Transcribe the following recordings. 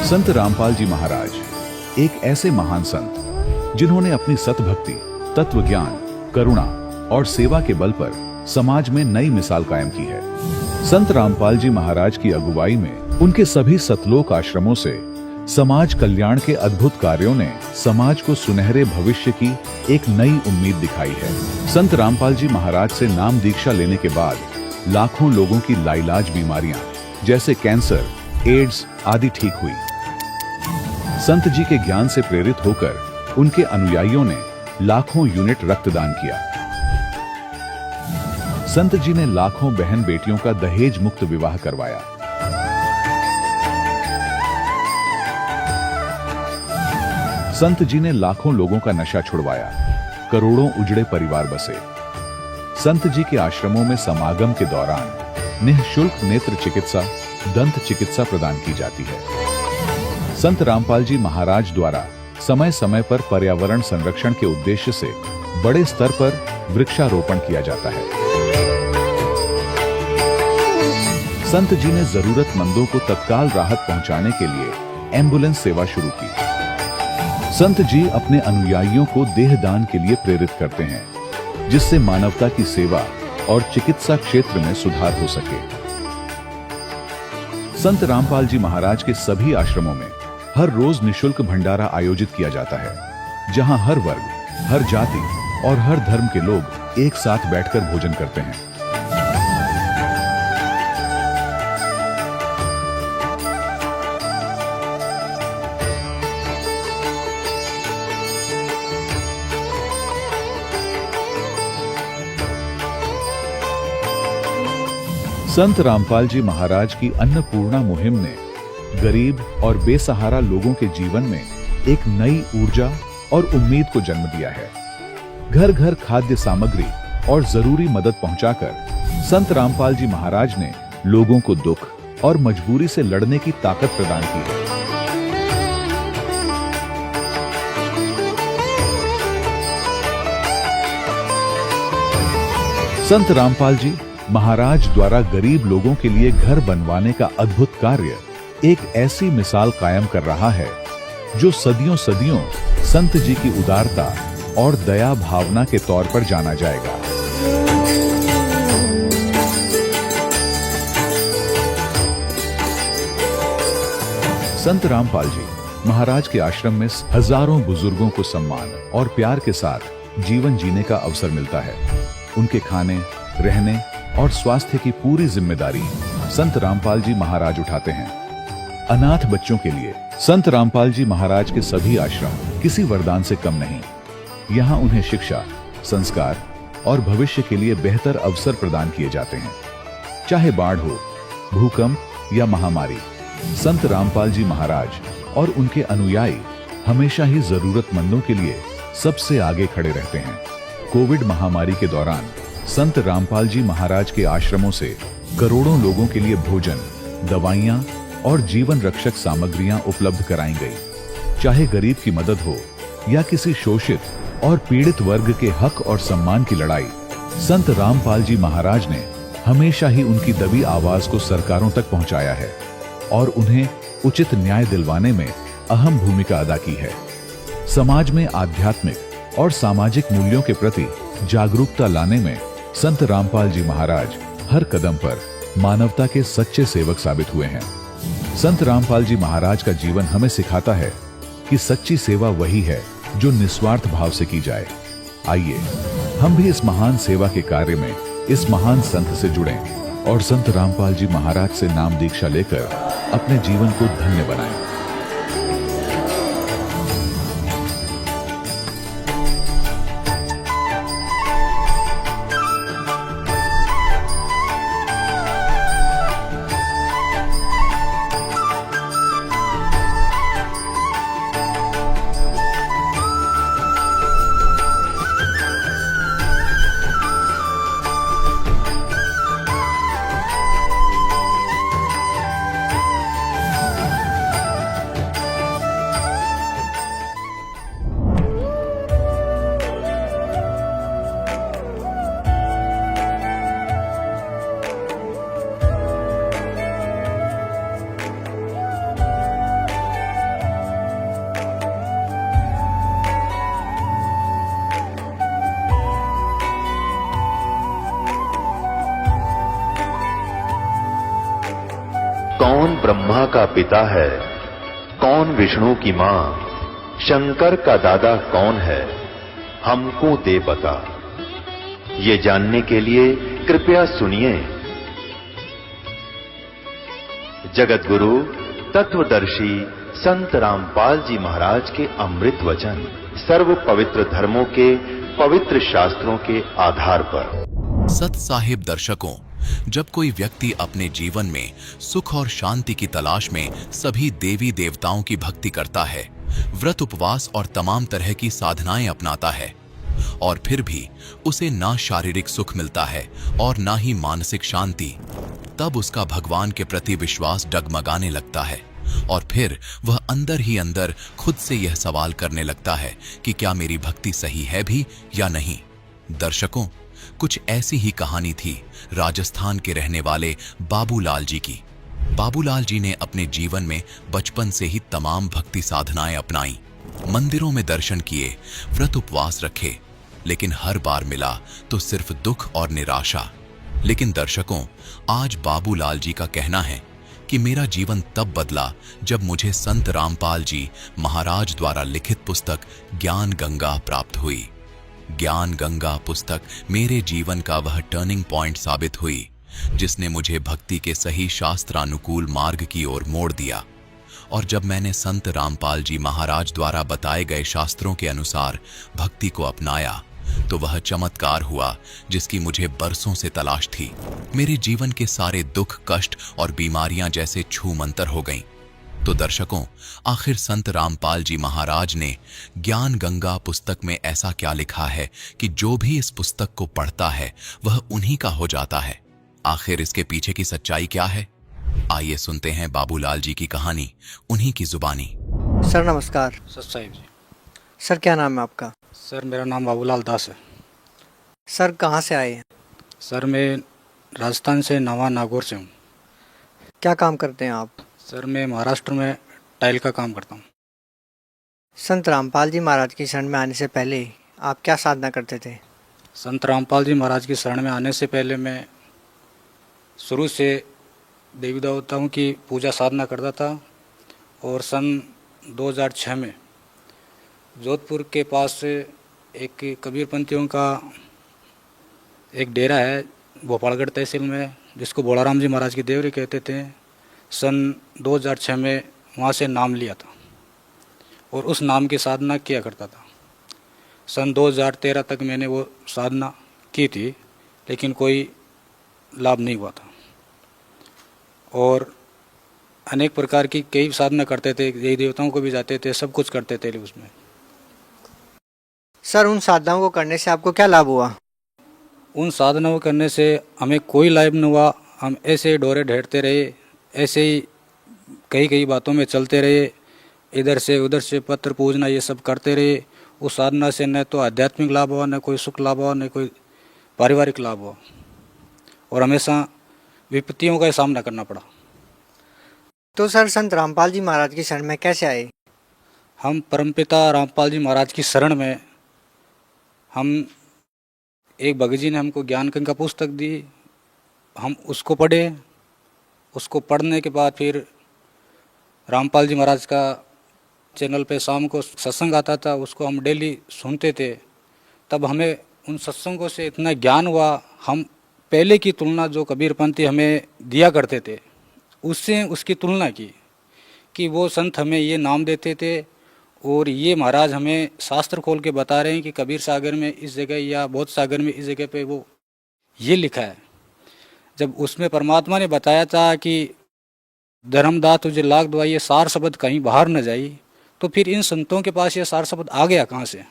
संत रामपाल जी महाराज एक ऐसे महान संत जिन्होंने अपनी सतभक्ति, तत्व ज्ञान, करुणा और सेवा के बल पर समाज में नई मिसाल कायम की है। संत रामपाल जी महाराज की अगुवाई में उनके सभी सतलोक आश्रमों से समाज कल्याण के अद्भुत कार्यों ने समाज को सुनहरे भविष्य की एक नई उम्मीद दिखाई है। संत रामपाल जी महाराज से नाम दीक्षा लेने के बाद लाखों लोगों की लाइलाज बीमारियां जैसे कैंसर, एड्स आदि ठीक हुई। संत जी के ज्ञान से प्रेरित होकर उनके अनुयायियों ने लाखों यूनिट रक्तदान किया। संत जी ने लाखों बहन बेटियों का दहेज मुक्त विवाह करवाया। संत जी ने लाखों लोगों का नशा छुड़वाया, करोड़ों उजड़े परिवार बसे। संत जी के आश्रमों में समागम के दौरान निःशुल्क नेत्र चिकित्सा, दंत चिकित्सा प्रदान की जाती है। संत रामपाल जी महाराज द्वारा समय समय पर पर्यावरण संरक्षण के उद्देश्य से बड़े स्तर पर वृक्षारोपण किया जाता है। संत जी ने जरूरतमंदों को तत्काल राहत पहुंचाने के लिए एम्बुलेंस सेवा शुरू की। संत जी अपने अनुयायियों को देहदान के लिए प्रेरित करते हैं, जिससे मानवता की सेवा और चिकित्सा क्षेत्र में सुधार हो सके। संत रामपाल जी महाराज के सभी आश्रमों में हर रोज निःशुल्क भंडारा आयोजित किया जाता है, जहां हर वर्ग, हर जाति और हर धर्म के लोग एक साथ बैठकर भोजन करते हैं। संत रामपाल जी महाराज की अन्नपूर्णा मुहिम ने गरीब और बेसहारा लोगों के जीवन में एक नई ऊर्जा और उम्मीद को जन्म दिया है। घर घर खाद्य सामग्री और जरूरी मदद पहुंचाकर संत रामपाल जी महाराज ने लोगों को दुख और मजबूरी से लड़ने की ताकत प्रदान की है। संत रामपाल जी महाराज द्वारा गरीब लोगों के लिए घर बनवाने का अद्भुत कार्य एक ऐसी मिसाल कायम कर रहा है जो सदियों सदियों संत जी की उदारता और दया भावना के तौर पर जाना जाएगा। संत रामपाल जी महाराज के आश्रम में हजारों बुजुर्गों को सम्मान और प्यार के साथ जीवन जीने का अवसर मिलता है। उनके खाने, रहने और स्वास्थ्य की पूरी जिम्मेदारी संत रामपाल जी महाराज उठाते हैं। अनाथ बच्चों के लिए संत रामपाल जी महाराज के सभी आश्रम किसी वरदान से कम नहीं। यहाँ उन्हें शिक्षा, संस्कार और भविष्य के लिए बेहतर अवसर प्रदान किए जाते हैं। चाहे बाढ़ हो, भूकंप या महामारी, संत रामपाल जी महाराज और उनके अनुयायी हमेशा ही जरूरतमंदों के लिए सबसे आगे खड़े रहते हैं। कोविड महामारी के दौरान संत रामपाल जी महाराज के आश्रमों से करोड़ों लोगों के लिए भोजन, दवाइयां और जीवन रक्षक सामग्रियां उपलब्ध कराई गई। चाहे गरीब की मदद हो या किसी शोषित और पीड़ित वर्ग के हक और सम्मान की लड़ाई, संत रामपाल जी महाराज ने हमेशा ही उनकी दबी आवाज को सरकारों तक पहुंचाया है और उन्हें उचित न्याय दिलवाने में अहम भूमिका अदा की है। समाज में आध्यात्मिक और सामाजिक मूल्यों के प्रति जागरूकता लाने में संत रामपाल जी महाराज हर कदम पर मानवता के सच्चे सेवक साबित हुए हैं। संत रामपाल जी महाराज का जीवन हमें सिखाता है कि सच्ची सेवा वही है जो निस्वार्थ भाव से की जाए। आइए हम भी इस महान सेवा के कार्य में इस महान संत से जुड़ें और संत रामपाल जी महाराज से नाम दीक्षा लेकर अपने जीवन को धन्य बनाएं। कौन ब्रह्मा का पिता है, कौन विष्णु की मां, शंकर का दादा कौन है, हमको दे बता। ये जानने के लिए कृपया सुनिए। जगत गुरु तत्वदर्शी संत रामपाल जी महाराज के अमृत वचन सर्व पवित्र धर्मों के पवित्र शास्त्रों के आधार पर। सत साहिब दर्शकों, जब कोई व्यक्ति अपने जीवन में सुख और शांति की तलाश में सभी देवी देवताओं की भक्ति करता है, व्रत उपवास और तमाम तरह की साधनाएं अपनाता है, और फिर भी उसे ना शारीरिक सुख मिलता है और ना ही मानसिक शांति, तब उसका भगवान के प्रति विश्वास डगमगाने लगता है और फिर वह अंदर ही अंदर खुद से यह सवाल करने लगता है कि क्या मेरी भक्ति सही है भी या नहीं। दर्शकों, कुछ ऐसी ही कहानी थी राजस्थान के रहने वाले बाबूलाल जी की। बाबूलाल जी ने अपने जीवन में बचपन से ही तमाम भक्ति साधनाएं अपनाई, मंदिरों में दर्शन किए, व्रत उपवास रखे, लेकिन हर बार मिला तो सिर्फ दुख और निराशा। लेकिन दर्शकों, आज बाबूलाल जी का कहना है कि मेरा जीवन तब बदला जब मुझे संत रामपाल जी महाराज द्वारा लिखित पुस्तक ज्ञान गंगा प्राप्त हुई। ज्ञान गंगा पुस्तक मेरे जीवन का वह टर्निंग पॉइंट साबित हुई जिसने मुझे भक्ति के सही शास्त्रानुकूल मार्ग की ओर मोड़ दिया। और जब मैंने संत रामपाल जी महाराज द्वारा बताए गए शास्त्रों के अनुसार भक्ति को अपनाया तो वह चमत्कार हुआ जिसकी मुझे बरसों से तलाश थी। मेरे जीवन के सारे दुख, कष्ट और बीमारियां जैसे छूमंतर हो गईं। तो दर्शकों, आखिर संत रामपाल जी महाराज ने ज्ञान गंगा पुस्तक में ऐसा क्या लिखा है कि जो भी इस पुस्तक को पढ़ता है वह उन्हीं का हो जाता है। आखिर इसके पीछे की सच्चाई क्या है? आइए सुनते हैं बाबूलाल जी की कहानी उन्हीं की जुबानी। सर नमस्कार। सर साहिब जी। सर क्या नाम है आपका? सर मेरा नाम बाबूलाल दास है। सर कहाँ से आए हैं? सर मैं राजस्थान से नवा नागौर से हूँ। क्या काम करते हैं आप? सर मैं महाराष्ट्र में टाइल का काम करता हूँ। संत रामपाल जी महाराज की शरण में आने से पहले आप क्या साधना करते थे? संत रामपाल जी महाराज की शरण में आने से पहले मैं शुरू से देवी देवताओं की पूजा साधना करता था, और सन 2006 में जोधपुर के पास से एक कबीरपंथियों का एक डेरा है भोपालगढ़ तहसील में, जिसको बोलाराम जी महाराज की देवरी कहते थे। सन 2006 में वहाँ से नाम लिया था और उस नाम की साधना किया करता था। सन 2013 तक मैंने वो साधना की थी, लेकिन कोई लाभ नहीं हुआ था, और अनेक प्रकार की कई साधना करते थे, देवी देवताओं को भी जाते थे, सब कुछ करते थे उसमें। सर उन साधनाओं को करने से आपको क्या लाभ हुआ? उन साधनाओं करने से हमें कोई लाभ नहीं हुआ। हम ऐसे ही डोरे ढेरते रहे, ऐसे ही कई कई बातों में चलते रहे, इधर से उधर से पत्र पूजना ये सब करते रहे। उस साधना से न तो आध्यात्मिक लाभ हुआ, न कोई सुख लाभ हुआ, न कोई पारिवारिक लाभ हुआ, और हमेशा विपत्तियों का सामना करना पड़ा। तो सर संत रामपाल जी महाराज की शरण में कैसे आए? हम परमपिता रामपाल जी महाराज की शरण में हम एक भगत जी ने हमको ज्ञान गंगा पुस्तक दी, हम उसको पढ़े। उसको पढ़ने के बाद फिर रामपाल जी महाराज का चैनल पे शाम को सत्संग आता था, उसको हम डेली सुनते थे। तब हमें उन सत्संगों से इतना ज्ञान हुआ, हम पहले की तुलना जो कबीरपंथी हमें दिया करते थे उससे उसकी तुलना की कि वो संत हमें ये नाम देते थे, और ये महाराज हमें शास्त्र खोल के बता रहे हैं कि कबीर सागर में इस जगह या बोध सागर में इस जगह पे वो ये लिखा है। जब उसमें परमात्मा ने बताया था कि धर्मदास तुझे लाख दुआ, ये सार शब्द कहीं बाहर न जाई, तो फिर इन संतों के पास ये सार शब्द आ गया कहाँ से?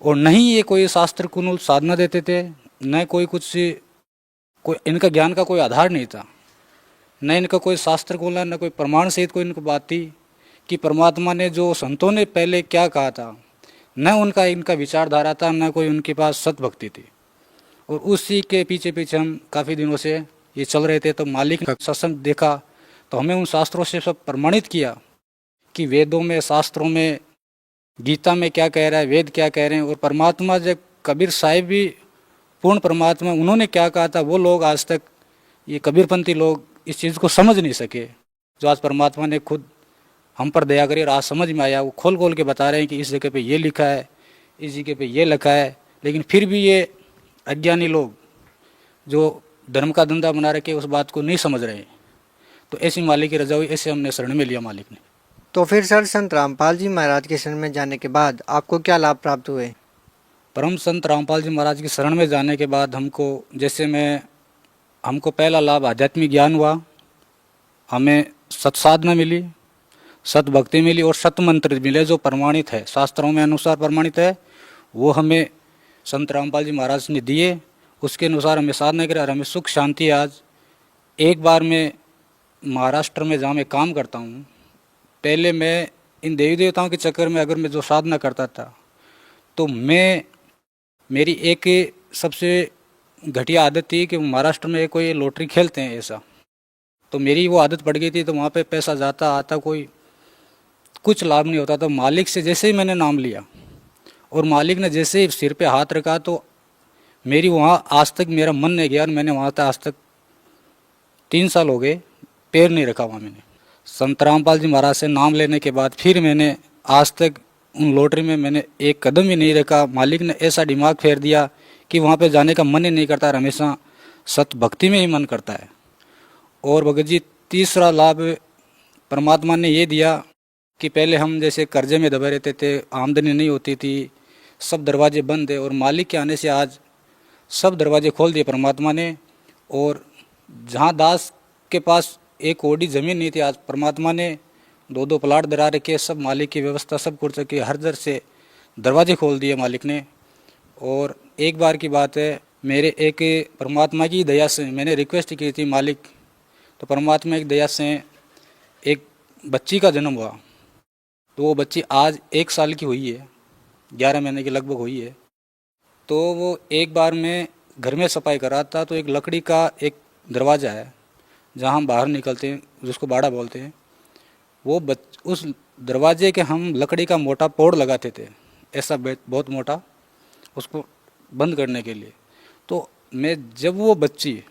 और नहीं ये कोई शास्त्र कुनूल साधना देते थे, न कोई कुछ, कोई इनका ज्ञान का कोई आधार नहीं था, न इनका कोई शास्त्र खोला, न कोई प्रमाण सहित कोई इनको बात थी कि परमात्मा ने जो संतों ने पहले क्या कहा था, न उनका इनका विचारधारा था, न कोई उनके पास सतभक्ति थी। और उसी के पीछे पीछे हम काफ़ी दिनों से ये चल रहे थे। तो मालिक का सत्संग देखा तो हमें उन शास्त्रों से सब प्रमाणित किया कि वेदों में, शास्त्रों में, गीता में क्या कह रहा है, वेद क्या कह रहे हैं, और परमात्मा जब कबीर साहिब भी पूर्ण परमात्मा उन्होंने क्या कहा था, वो लोग आज तक ये कबीरपंथी लोग इस चीज़ को समझ नहीं सके, जो आज परमात्मा ने खुद हम पर दया करी और आज समझ में आया, वो खोल खोल के बता रहे हैं कि इस जगह पे ये लिखा है, इस जगह पे ये लिखा है, लेकिन फिर भी ये अज्ञानी लोग जो धर्म का धंधा बना रखे उस बात को नहीं समझ रहे। तो ऐसी मालिक की रजा हुई, ऐसे हमने शरण में लिया मालिक ने। तो फिर सर संत रामपाल जी महाराज के शरण में जाने के बाद आपको क्या लाभ प्राप्त हुए? परम संत रामपाल जी महाराज की शरण में जाने के बाद हमको पहला लाभ आध्यात्मिक ज्ञान हुआ, हमें सत्साधना मिली, सत भक्ति मिली और सत मंत्र मिले जो प्रमाणित है, शास्त्रों में अनुसार प्रमाणित है, वो हमें संत रामपाल जी महाराज ने दिए। उसके अनुसार हमें साधना करें और हमें सुख शांति। आज एक बार मैं महाराष्ट्र में जहाँ मैं काम करता हूँ, पहले मैं इन देवी देवताओं के चक्कर में अगर मैं जो साधना करता था तो मेरी एक सबसे घटिया आदत थी कि महाराष्ट्र में कोई लॉटरी खेलते हैं ऐसा, तो मेरी वो आदत पड़ गई थी। तो वहाँ पे पैसा जाता आता कोई कुछ लाभ नहीं होता। तो मालिक से जैसे ही मैंने नाम लिया और मालिक ने जैसे ही सिर पे हाथ रखा तो मेरी वहाँ आज तक मेरा मन नहीं गया और मैंने वहाँ तक आज तक 3 साल हो गए पैर नहीं रखा वहाँ मैंने। संत रामपाल जी महाराज से नाम लेने के बाद फिर मैंने आज तक उन लॉटरी में मैंने एक कदम ही नहीं रखा। मालिक ने ऐसा दिमाग फेर दिया कि वहाँ पे जाने का मन ही नहीं करता, हमेशा सत भक्ति में ही मन करता है। और भगत जी तीसरा लाभ परमात्मा ने ये दिया कि पहले हम जैसे कर्जे में दबे रहते थे, आमदनी नहीं होती थी, सब दरवाजे बंद है, और मालिक के आने से आज सब दरवाजे खोल दिए परमात्मा ने। और जहाँ दास के पास एक ओडी ज़मीन नहीं थी, आज परमात्मा ने 2-2 प्लाट दरा रखे, सब मालिक की व्यवस्था सब कर सके, हर दर से दरवाजे खोल दिए मालिक ने। और एक बार की बात है, मेरे एक परमात्मा की दया से मैंने रिक्वेस्ट की थी मालिक, तो परमात्मा की दया से एक बच्ची का जन्म हुआ। तो वो बच्ची आज 1 साल की हुई है, 11 महीने की लगभग हुई है। तो वो एक बार मैं घर में सफाई कर रहा था, तो एक लकड़ी का एक दरवाज़ा है जहाँ हम बाहर निकलते हैं, जिसको बाड़ा बोलते हैं, उस दरवाजे के हम लकड़ी का मोटा पोड़ लगाते थे, ऐसा बहुत मोटा, उसको बंद करने के लिए। तो मैं जब वो बच्ची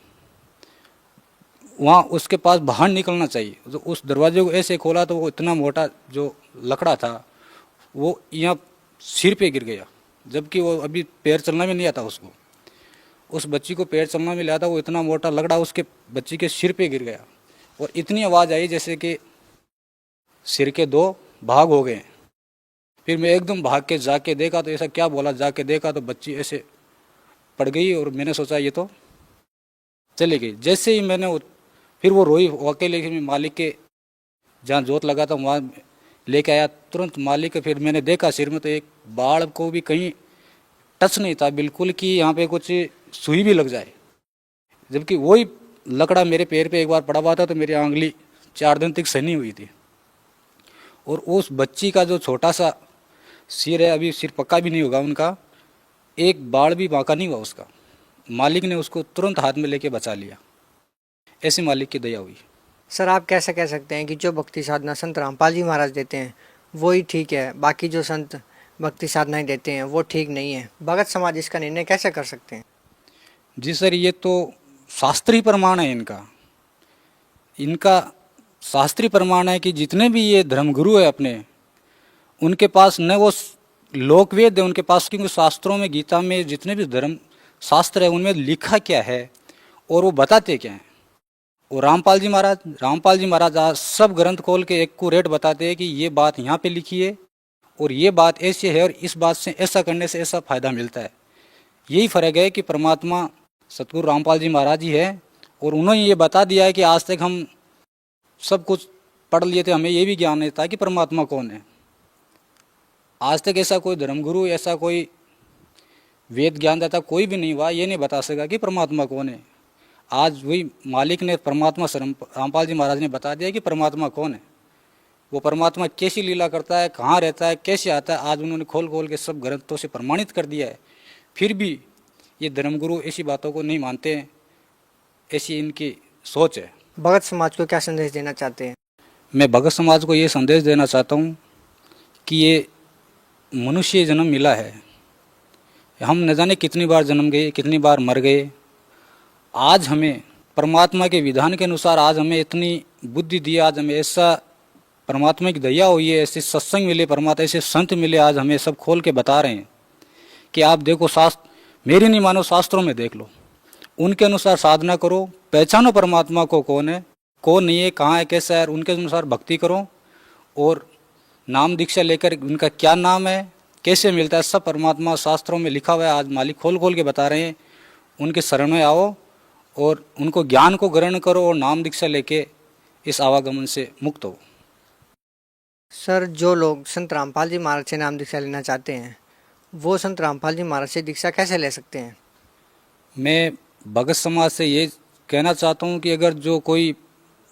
वहाँ उसके पास बाहर निकलना चाहिए, तो उस दरवाजे को ऐसे खोला तो वो इतना मोटा जो लकड़ा था वो यहाँ सिर पे गिर गया, जबकि वो अभी पैर चलना भी नहीं आता उसको। उस बच्ची को पैर चलना भी नहीं आता, वो इतना मोटा लकड़ा उसके बच्ची के सिर पे गिर गया और इतनी आवाज़ आई जैसे कि सिर के 2 भाग हो गए। फिर मैं एकदम भाग के जाके देखा तो ऐसा क्या बोला, जाके देखा तो बच्ची ऐसे पड़ गई और मैंने सोचा ये तो चली गई। जैसे ही मैंने फिर वो रोई अकेले, मैं मालिक के जहाँ जोत लगा था वहाँ लेके आया तुरंत मालिक। फिर मैंने देखा सिर में तो एक बाल को भी कहीं टच नहीं था बिल्कुल कि यहाँ पे कुछ सुई भी लग जाए, जबकि वही लकड़ा मेरे पैर पे एक बार पड़ा हुआ था तो मेरी आंगली 4 दिन तक सनी हुई थी। और उस बच्ची का जो छोटा सा सिर है, अभी सिर पक्का भी नहीं होगा उनका, एक बाल भी बांका नहीं हुआ उसका। मालिक ने उसको तुरंत हाथ में लेके बचा लिया, ऐसी मालिक की दया हुई। सर आप कैसे कह सकते हैं कि जो भक्ति साधना संत रामपाल जी महाराज देते हैं वो ही ठीक है, बाकी जो संत भक्ति साधनाएं देते हैं वो ठीक नहीं है? भगत समाज इसका निर्णय कैसे कर सकते हैं? जी सर, ये तो शास्त्रीय प्रमाण है इनका शास्त्रीय प्रमाण है कि जितने भी ये धर्मगुरु है अपने, उनके पास न वो लोकवेद है उनके पास, क्योंकि शास्त्रों में गीता में जितने भी धर्म शास्त्र है उनमें लिखा क्या है और वो बताते क्या हैं। और रामपाल जी महाराज आज सब ग्रंथ खोल के एक को रेट बताते हैं कि ये बात यहाँ पे लिखी है और ये बात ऐसी है और इस बात से ऐसा करने से ऐसा फायदा मिलता है। यही फर्क है कि परमात्मा सतगुरु रामपाल जी महाराज ही है और उन्होंने ये बता दिया है कि आज तक हम सब कुछ पढ़ लिए थे, हमें ये भी ज्ञान नहीं था कि परमात्मा कौन है। आज तक ऐसा कोई धर्मगुरु, ऐसा कोई वेद ज्ञानदाता कोई भी नहीं हुआ, ये नहीं बता सका कि परमात्मा कौन है। आज वही मालिक ने परमात्मा रामपाल जी महाराज ने बता दिया कि परमात्मा कौन है, वो परमात्मा कैसी लीला करता है, कहाँ रहता है, कैसे आता है, आज उन्होंने खोल खोल के सब ग्रंथों से प्रमाणित कर दिया है। फिर भी ये धर्मगुरु ऐसी बातों को नहीं मानते हैं, ऐसी इनकी सोच है। भगत समाज को क्या संदेश देना चाहते हैं? मैं भगत समाज को ये संदेश देना चाहता हूँ कि ये मनुष्य जन्म मिला है, हम न जाने कितनी बार जन्म गए, कितनी बार मर गए। आज हमें परमात्मा के विधान के अनुसार आज हमें इतनी बुद्धि दी, आज हमें ऐसा परमात्मा की दया हुई है, ऐसे सत्संग मिले, परमात्मा ऐसे संत मिले, आज हमें सब खोल के बता रहे हैं कि आप देखो, शास्त्र मेरी नहीं मानो, शास्त्रों में देख लो, उनके अनुसार साधना करो, पहचानो परमात्मा को कौन है कौन नहीं है, कहाँ है कैसा है, उनके अनुसार भक्ति करो और नाम दीक्षा लेकर उनका क्या नाम है कैसे मिलता है सब परमात्मा शास्त्रों में लिखा हुआ है। आज मालिक खोल खोल के बता रहे हैं, उनके शरण में आओ और उनको ज्ञान को ग्रहण करो और नाम दीक्षा लेके इस आवागमन से मुक्त हो। सर, जो लोग संत रामपाल जी महाराज से नाम दीक्षा लेना चाहते हैं वो संत रामपाल जी महाराज से दीक्षा कैसे ले सकते हैं? मैं भगत समाज से ये कहना चाहता हूँ कि अगर जो कोई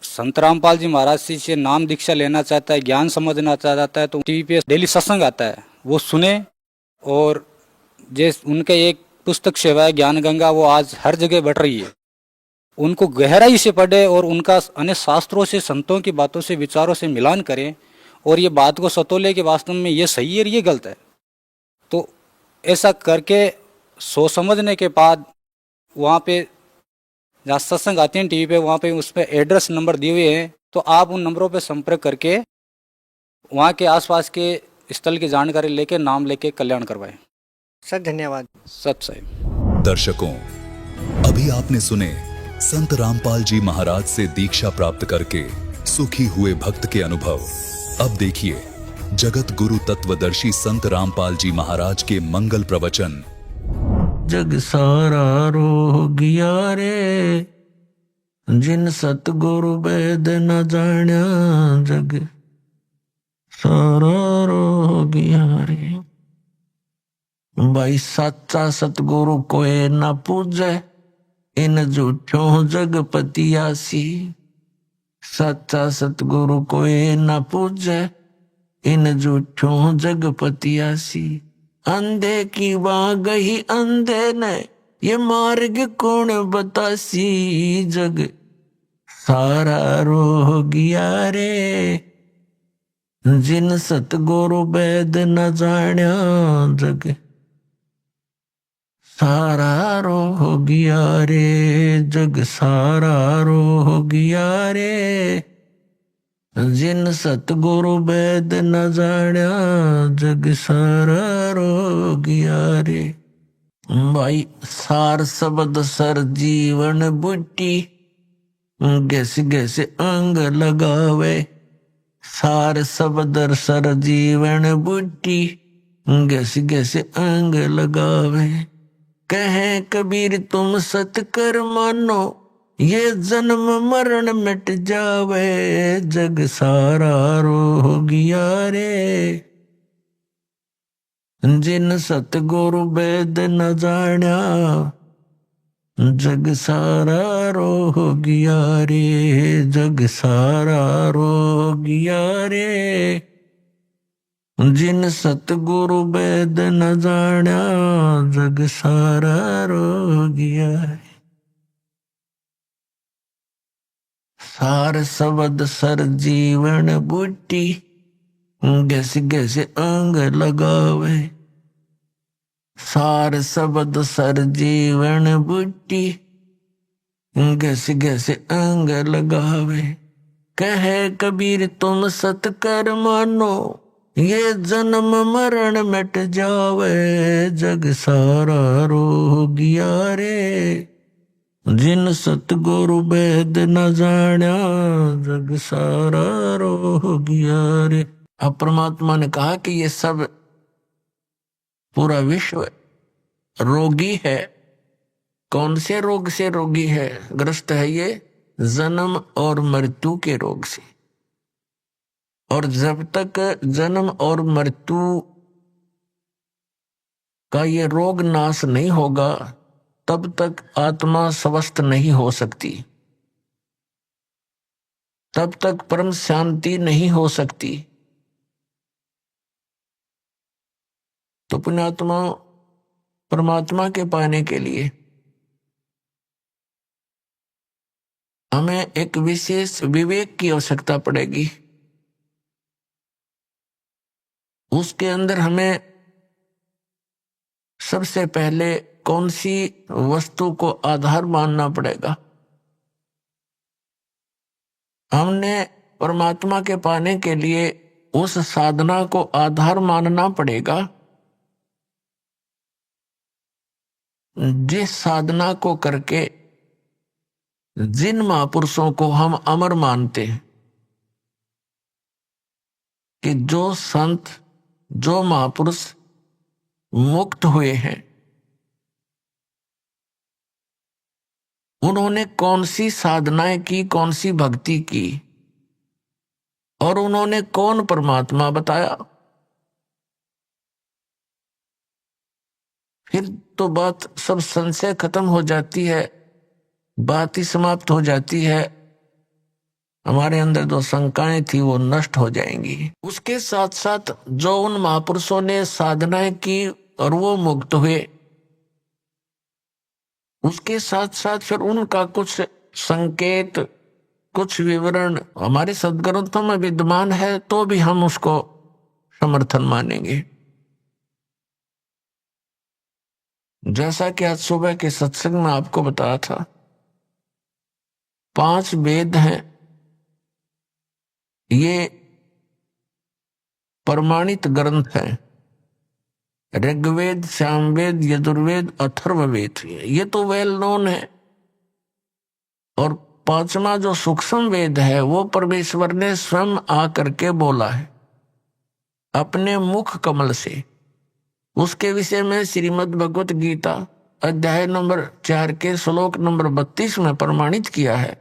संत रामपाल जी महाराज जी से नाम दीक्षा लेना चाहता है, ज्ञान समझना चाहता है, तो टीवी पे डेली सत्संग आता है वो सुने। और जैसे उनके एक पुस्तक सेवा है ज्ञान गंगा, वो आज हर जगह बढ़ रही है, उनको गहराई से पढ़े और उनका अन्य शास्त्रों से संतों की बातों से विचारों से मिलान करें और ये बात को सतोले कि वास्तव में ये सही है और ये गलत है। तो ऐसा करके सोच समझने के बाद वहाँ पे जहाँ सत्संग आते हैं टीवी पे, वहाँ पे उस पर एड्रेस नंबर दिए हुए हैं, तो आप उन नंबरों पे संपर्क करके वहाँ के आसपास के स्थल की जानकारी लेके नाम लेके कल्याण करवाएं। सर धन्यवाद। सत साहिब। दर्शकों, अभी आपने सुने संत रामपाल जी महाराज से दीक्षा प्राप्त करके सुखी हुए भक्त के अनुभव। अब देखिए जगत गुरु तत्वदर्शी संत रामपाल जी महाराज के मंगल प्रवचन। जग सारा रो गया रे, जिन सतगुरु वेद न जाण्या, जग सारा रो गया रे। भाई सच्चा सतगुरु कोई न पूजे, इन झूठों जगपतियासी। सच्चा सतगुरु कोई न पूजे, इन झूठों जगपतियासी। अंधे की वहां गई अंधे ने, ये मार्ग कौन बतासी, जग सारा रो गया रे। जिन सतगुरु वेद न जाण्या, जग सारा रो गया रे, जग सारा रो गया रे। जिन सतगुरु वेद न जाण्या, जग सारा रो गया रे। भाई सार शब्द सर जीवन बुट्टी, गैसे गैसे अंग लगावे। सार शब्द सर जीवन बुट्टी, गैसे गैसे अंग लगावे। कहे कबीर तुम सत कर मानो, ये जन्म मरण मिट जावे, जग सारा रो गया रे। जिन सतगुरु वेद न जाण्या, जग सारा रो गया रे, जग सारा रो गया रे। जिन सतगुरु वेद न जाण्या, जग सारा रो गया रे। सार शब्द सर जीवन बूटी, गैसे गैसे अंग लगावे। सार शब्द सर जीवन बूटी, गैसे गैसे अंग लगावे। कहे कबीर तुम सत कर मानो, ये जन्म मरण मिट जावे, जग सारा रो गया रे। जिन सतगुरु वेद न जाण्या, जग सारा रो गया रे। अब परमात्मा ने कहा कि ये सब पूरा विश्व रोगी है। कौन से रोग से रोगी है, ग्रस्त है? ये जन्म और मृत्यु के रोग से। और जब तक जन्म और मृत्यु का ये रोग नाश नहीं होगा, तब तक आत्मा स्वस्थ नहीं हो सकती, तब तक परम शांति नहीं हो सकती। तो पुण्यात्मा परमात्मा के पाने के लिए हमें एक विशेष विवेक की आवश्यकता पड़ेगी। उसके अंदर हमें सबसे पहले कौन सी वस्तु को आधार मानना पड़ेगा? हमने परमात्मा के पाने के लिए उस साधना को आधार मानना पड़ेगा जिस साधना को करके जिन महापुरुषों को हम अमर मानते हैं कि जो संत जो महापुरुष मुक्त हुए हैं उन्होंने कौन सी साधनाएं की, कौन सी भक्ति की और उन्होंने कौन परमात्मा बताया। फिर तो बात सब संशय खत्म हो जाती है, बात ही समाप्त हो जाती है। हमारे अंदर जो शंकाएं थी वो नष्ट हो जाएंगी। उसके साथ साथ जो उन महापुरुषों ने साधनाएं की और वो मुक्त हुए, उसके साथ साथ फिर उनका कुछ संकेत, कुछ विवरण हमारे सद्ग्रंथों में विद्यमान है तो भी हम उसको समर्थन मानेंगे। जैसा कि आज सुबह के सत्संग में आपको बताया था, 5 वेद हैं, ये प्रमाणित ग्रंथ हैं। ऋग्वेद, सामवेद, यजुर्वेद, अथर्ववेद, ये तो वेल नोन है। और 5वां जो सूक्ष्म वेद है वो परमेश्वर ने स्वयं आकर के बोला है अपने मुख कमल से। उसके विषय में श्रीमद् भगवत गीता अध्याय नंबर 4 के श्लोक नंबर 32 में प्रमाणित किया है।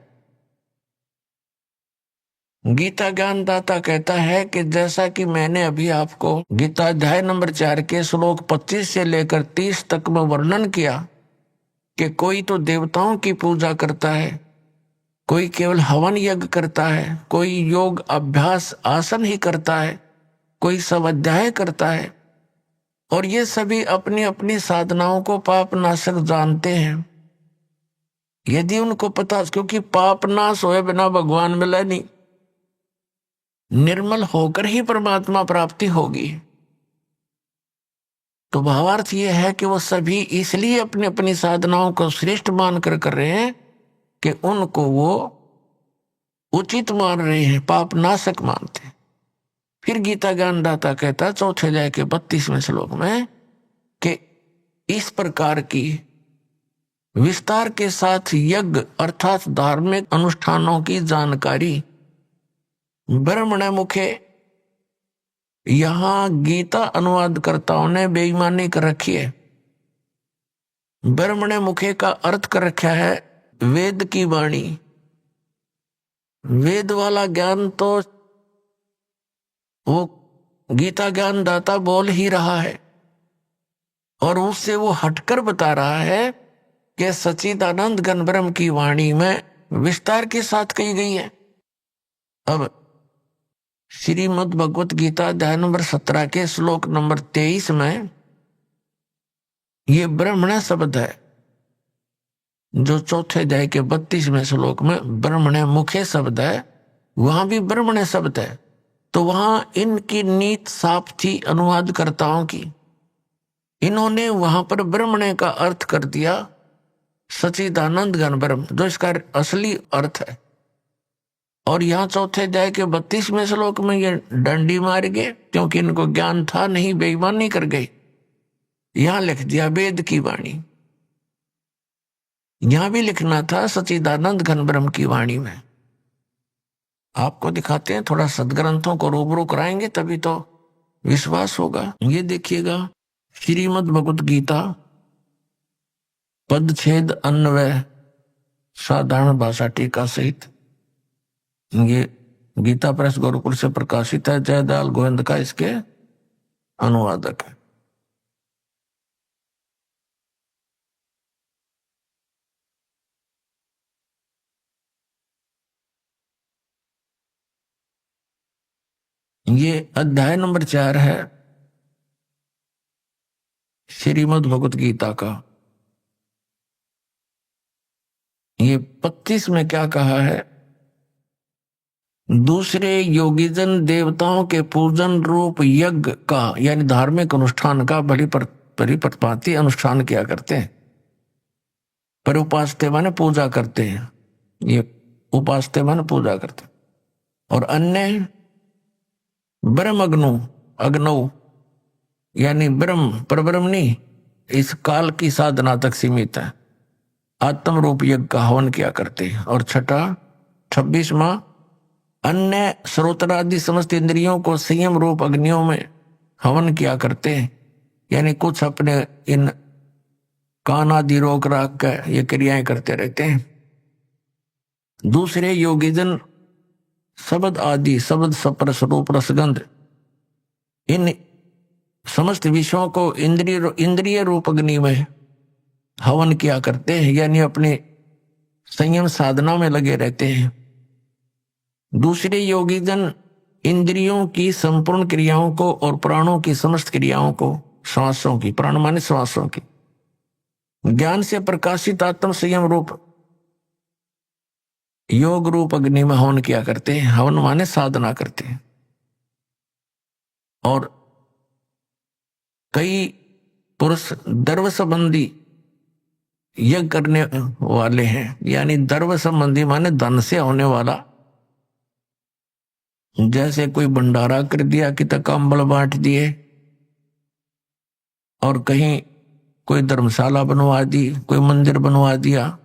गीता ज्ञानदाता कहता है कि जैसा कि मैंने अभी आपको गीता अध्याय नंबर 4 के श्लोक 25 से लेकर 30 तक में वर्णन किया कि कोई तो देवताओं की पूजा करता है, कोई केवल हवन यज्ञ करता है, कोई योग अभ्यास आसन ही करता है, कोई स्वाध्याय करता है, और ये सभी अपनी अपनी साधनाओं को पाप नाशक जानते हैं। यदि उनको पता, क्योंकि पाप नाश होए बिना भगवान मिला नहीं, निर्मल होकर ही परमात्मा प्राप्ति होगी। तो भावार्थ ये है कि वो सभी इसलिए अपनी अपनी साधनाओं को श्रेष्ठ मानकर कर रहे हैं कि उनको वो उचित मान रहे हैं, पाप नाशक मानते हैं। फिर गीता ज्ञानदाता कहता 4th अध्याय के 32वें श्लोक में कि इस प्रकार की विस्तार के साथ यज्ञ अर्थात धार्मिक अनुष्ठानों की जानकारी ब्रह्मण मुखे, यहां गीता अनुवादकर्ताओं ने बेईमानी कर रखी है। ब्रह्मण मुखे का अर्थ कर रखा है वेद की वाणी। वेद वाला ज्ञान तो वो गीता ज्ञानदाता बोल ही रहा है और उससे वो हटकर बता रहा है कि सच्चिदानंद घन ब्रह्म की वाणी में विस्तार के साथ कही गई है। अब श्रीमद् भगवत गीता अध्याय नंबर 17 के श्लोक नंबर 23 में ये ब्रह्मण शब्द है, जो 4th अध्याय के 32वें श्लोक में ब्रह्मण मुखे शब्द है, वहां भी ब्रह्मण शब्द है। तो वहां इनकी नीत साफ थी अनुवादकर्ताओं की। इन्होंने वहां पर ब्रह्मण का अर्थ कर दिया सच्चिदानंद घन ब्रह्म, जो इसका असली अर्थ है। और यहाँ 4th अध्याय के 32वें श्लोक में ये डंडी मार गए, क्योंकि इनको ज्ञान था नहीं, बेईमानी कर गए। यहां लिख दिया वेद की वाणी, यहां भी लिखना था सच्चिदानंद घन ब्रह्म की वाणी में। आपको दिखाते हैं, थोड़ा सदग्रंथों को रूबरू कराएंगे तभी तो विश्वास होगा। ये देखिएगा श्रीमद् भगवत गीता पदछेद अन्वय साधारण भाषा टीका सहित, ये गीता प्रेस गोरखपुर से प्रकाशित है। जयदयाल गोविंद का इसके अनुवादक है। ये अध्याय नंबर 4 है श्रीमद् भगवत गीता का। ये 25 में क्या कहा है? दूसरे योगीजन देवताओं के पूजन रूप यज्ञ का यानी धार्मिक अनुष्ठान का बड़ी परिपथपाती अनुष्ठान किया करते हैं। पर उपासते माने पूजा करते हैं, ये उपासते माने पूजा करते हैं। और अन्य ब्रह्म अग्नौ यानी ब्रह्म परब्रह्म नहीं, इस काल की साधना तक सीमित है, आत्म रूप यज्ञ का हवन किया करते हैं। और छठा 26वां अन्य श्रोत्रादि समस्त इंद्रियों को संयम रूप अग्नियों में हवन किया करते हैं, यानी कुछ अपने इन कान आदि रोक राख कर ये क्रियाएं करते रहते हैं। दूसरे योगीजन शब्द आदि शब्द स्पर्श रूप रसगंध इन समस्त विषयों को इंद्रिय रूप अग्नि में हवन किया करते हैं, यानी अपने संयम साधना में लगे रहते हैं। दूसरे योगीजन इंद्रियों की संपूर्ण क्रियाओं को और प्राणों की समस्त क्रियाओं को, श्वासों की, प्राण माने श्वासों की, ज्ञान से प्रकाशित आत्म संयम रूप योग रूप अग्नि में हवन किया करते हैं। हवन माने साधना करते हैं। और कई पुरुष द्रव्य संबंधी यज्ञ करने वाले हैं, यानी द्रव्य संबंधी माने धन से होने वाला, जैसे कोई भंडारा कर दिया कि तक कंबल बांट दिए, और कहीं कोई धर्मशाला बनवा दी, कोई मंदिर बनवा दिया,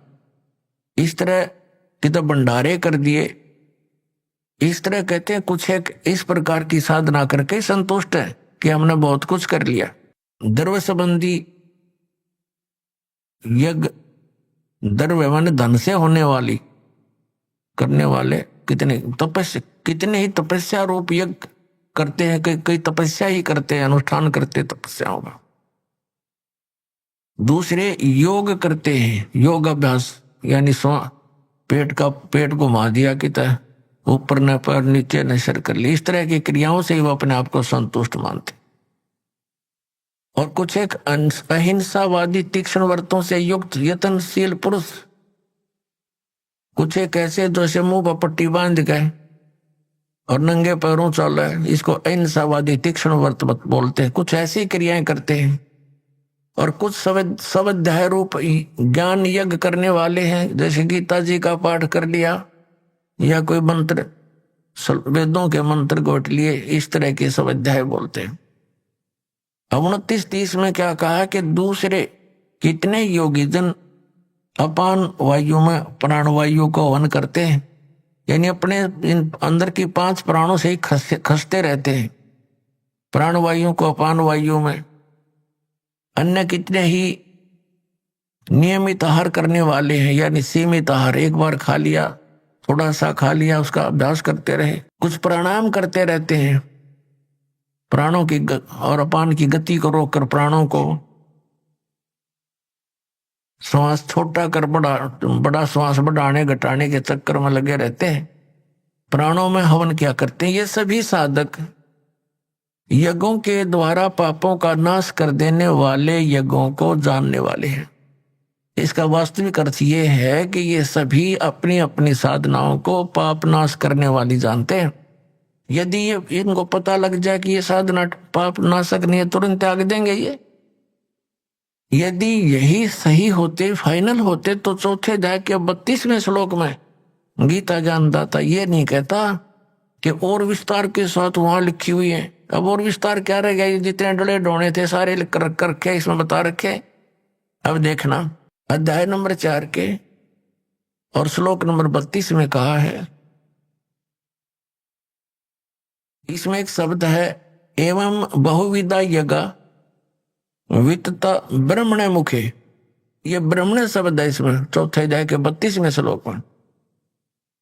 इस तरह कि तो भंडारे कर दिए। इस तरह कहते हैं कुछ एक इस प्रकार की साधना करके संतुष्ट है कि हमने बहुत कुछ कर लिया। द्रव्य संबंधी यज्ञ, द्रव्य माने धन से होने वाली करने वाले कितने ही तपस्या रूप यज्ञ करते हैं, कई तपस्या ही करते हैं, अनुष्ठान करते तपस्याओं का। दूसरे योग करते हैं, योग अभ्यास, यानी पेट घुमा दिया कि ऊपर न पर नीचे न सर कर ली, इस तरह की क्रियाओं से ही वो अपने आप को संतुष्ट मानते। और कुछ एक अहिंसावादी तीक्ष्ण व्रतों से युक्त यत्नशील पुरुष, कुछ एक ऐसे जैसे मुंह पर पट्टी बांध गए और नंगे पैरों चल रहे, इसको अहिंसावादी तीक्ष्ण व्रत बोलते हैं। कुछ ऐसी क्रियाएं करते हैं। और कुछ स्वाध्याय रूप ज्ञान यज्ञ करने वाले हैं, जैसे गीता जी का पाठ कर लिया या कोई मंत्र, वेदों के मंत्र गोट लिए, इस तरह के स्वाध्याय बोलते हैं। 29-30 में क्या कहा कि दूसरे कितने योगीजन अपान वायु में प्राणवायु को हवन करते हैं, यानी अपने अंदर की 5 प्राणों से ही खसते रहते हैं, प्राणवायु को अपान वायु में। अन्य कितने ही नियमित आहार करने वाले हैं, यानी सीमित आहार, एक बार खा लिया, थोड़ा सा खा लिया, उसका अभ्यास करते रहे। कुछ प्राणायाम करते रहते हैं, प्राणों की और अपान की गति को रोककर प्राणों को श्वास छोटा कर बड़ा श्वास बढ़ाने घटाने के चक्कर में लगे रहते हैं, प्राणों में हवन क्या करते हैं। ये सभी साधक यज्ञों के द्वारा पापों का नाश कर देने वाले यज्ञों को जानने वाले हैं। इसका वास्तविक अर्थ ये है कि ये सभी अपनी अपनी साधनाओं को पाप नाश करने वाली जानते हैं। यदि ये इनको पता लग जाए कि ये साधना पाप नाशक नहीं है, तुरंत त्याग देंगे ये। यदि यही सही होते, फाइनल होते, तो चौथे अध्याय के 32वें श्लोक में गीता ज्ञानदाता ये नहीं कहता कि और विस्तार के साथ वहां लिखी हुई है। अब और विस्तार क्या रह गया, जितने डले डोने थे सारे लिख कर रखे, इसमें बता रखे। अब देखना अध्याय नंबर 4 के और श्लोक नंबर 32 में कहा है, इसमें एक शब्द है एवं बहुविधा यज्ञ वित्त ब्रह्मणे मुखे। ये ब्रह्मणे शब्द है इसमें चौथे अध्याय के 32वें श्लोक में।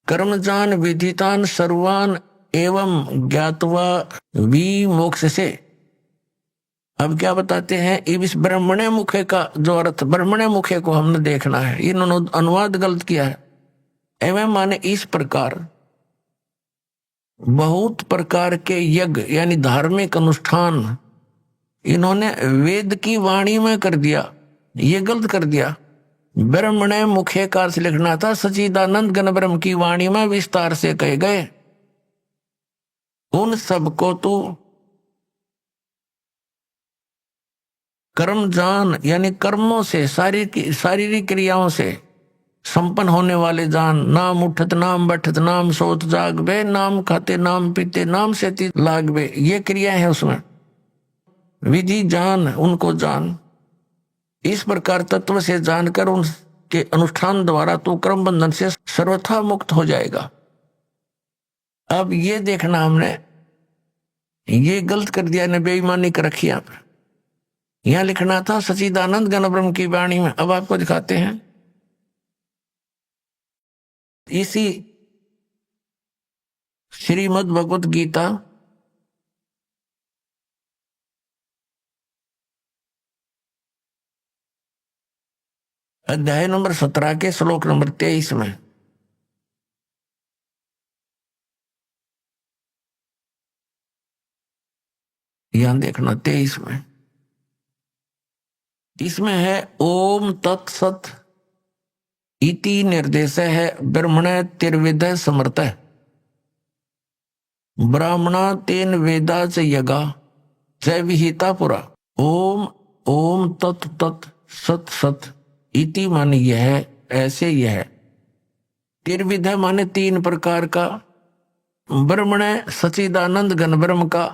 कर्मजान विधितान सर्वान एवं ज्ञातवा विमोक्ष से। अब क्या बताते हैं, इस ब्रह्मणे मुखे का जो अर्थ, ब्रह्मणे मुखे को हमने देखना है, इन्होंने अनुवाद गलत किया है। एवं माने इस प्रकार, बहुत प्रकार के यज्ञ यानी धार्मिक अनुष्ठान इन्होंने वेद की वाणी में कर दिया, ये गलत कर दिया। ब्रह्मणे मुखे का अर्थ लिखना था सच्चिदानंद घन ब्रह्म की वाणी में विस्तार से कहे गए। उन सबको तो कर्म जान यानी कर्मों से, शारीरिक क्रियाओं से संपन्न होने वाले जान, नाम उठत नाम बैठत नाम सोत जागबे, नाम खाते नाम पीते नाम से लागबे, ये क्रिया है उसमें। विधि जान उनको जान, इस प्रकार तत्व से जानकर उनके अनुष्ठान द्वारा तू कर्म बंधन से सर्वथा मुक्त हो जाएगा। अब ये देखना, हमने ये गलत कर दिया ने, बेईमानी कर रखी यहाँ पर। यहां लिखना था सच्चिदानंद घन ब्रह्म की वाणी में। अब आपको दिखाते हैं इसी श्रीमद् भगवत गीता अध्याय नंबर 17 के श्लोक नंबर 23 में। यहां देखना 23 में, इसमें है ओम तत्सत इति निर्देश है ब्रह्मण तिर्विद समर्थ ब्राह्मणा तेन वेदा च यगा च विहिता पुरा। ओम ओम तत् तत् सत सत इति माने यह, ऐसे यह, तिर्विद माने 3 प्रकार का, ब्रह्मण सच्चिदानंद घन ब्रह्म का,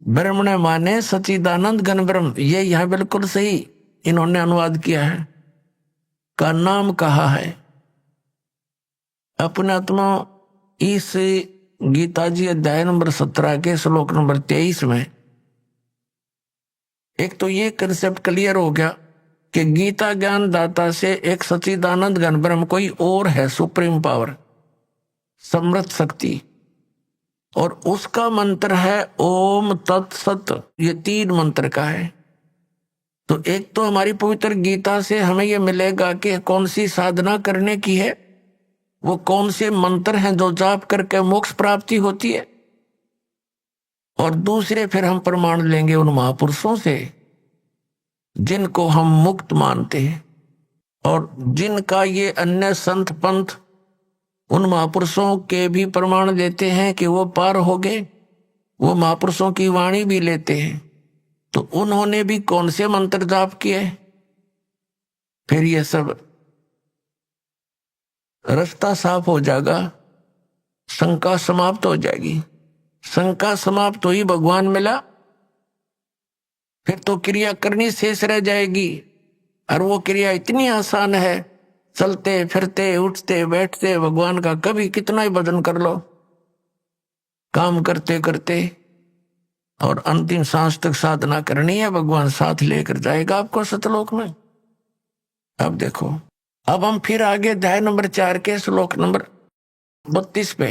ब्रह्मण माने सच्चिदानंद घन ब्रह्म, ये यह बिल्कुल सही इन्होंने अनुवाद किया है, का नाम कहा है। अपने आत्मा इस गीता जी अध्याय नंबर 17 के श्लोक नंबर 23 में एक तो ये कंसेप्ट क्लियर हो गया कि गीता ज्ञान दाता से एक सच्चिदानंद घन ब्रह्म कोई और है, सुप्रीम पावर, समृद्ध शक्ति, और उसका मंत्र है ओम तत्सत। ये 3 मंत्र का है। तो एक तो हमारी पवित्र गीता से हमें यह मिलेगा कि कौन सी साधना करने की है, वो कौन से मंत्र हैं जो जाप करके मोक्ष प्राप्ति होती है, और दूसरे फिर हम प्रमाण लेंगे उन महापुरुषों से जिनको हम मुक्त मानते हैं, और जिनका ये अन्य संत पंथ उन महापुरुषों के भी प्रमाण देते हैं कि वो पार हो गए, वो महापुरुषों की वाणी भी लेते हैं, तो उन्होंने भी कौन से मंत्र जाप किए, फिर ये सब रास्ता साफ हो जाएगा, शंका समाप्त हो जाएगी। शंका समाप्त हुई, भगवान मिला, फिर तो क्रिया करनी शेष रह जाएगी, और वो क्रिया इतनी आसान है, चलते फिरते उठते बैठते भगवान का कभी कितना ही भजन कर लो, काम करते करते, और अंतिम सांस तक साधना करनी है, भगवान साथ लेकर जाएगा आपको सतलोक में। अब देखो, अब हम फिर आगे अध्याय नंबर 4 के श्लोक नंबर 32 पे,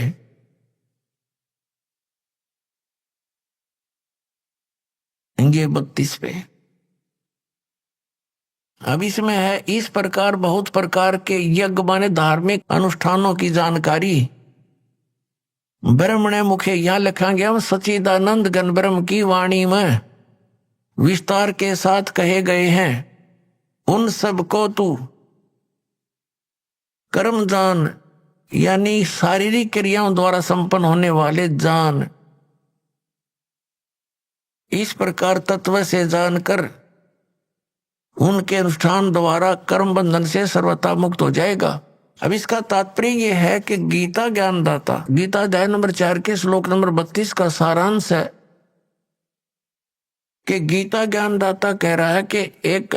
ये 32 पे, अब इसमें है इस प्रकार बहुत प्रकार के यज्ञ माने धार्मिक अनुष्ठानों की जानकारी ब्रह्मण मुखे यहां लिखेंगे हम सच्चिदानंद घन ब्रह्म की वाणी में विस्तार के साथ कहे गए हैं। उन सब को तू कर्म जान, यानी शारीरिक क्रियाओं द्वारा संपन्न होने वाले जान। इस प्रकार तत्व से जानकर उनके अनुष्ठान द्वारा कर्म बंधन से सर्वथा मुक्त हो जाएगा। अब इसका तात्पर्य यह है कि गीता ज्ञानदाता, गीता अध्याय नंबर 4 के श्लोक नंबर 32 का सारांश है कि गीता ज्ञानदाता कह रहा है कि एक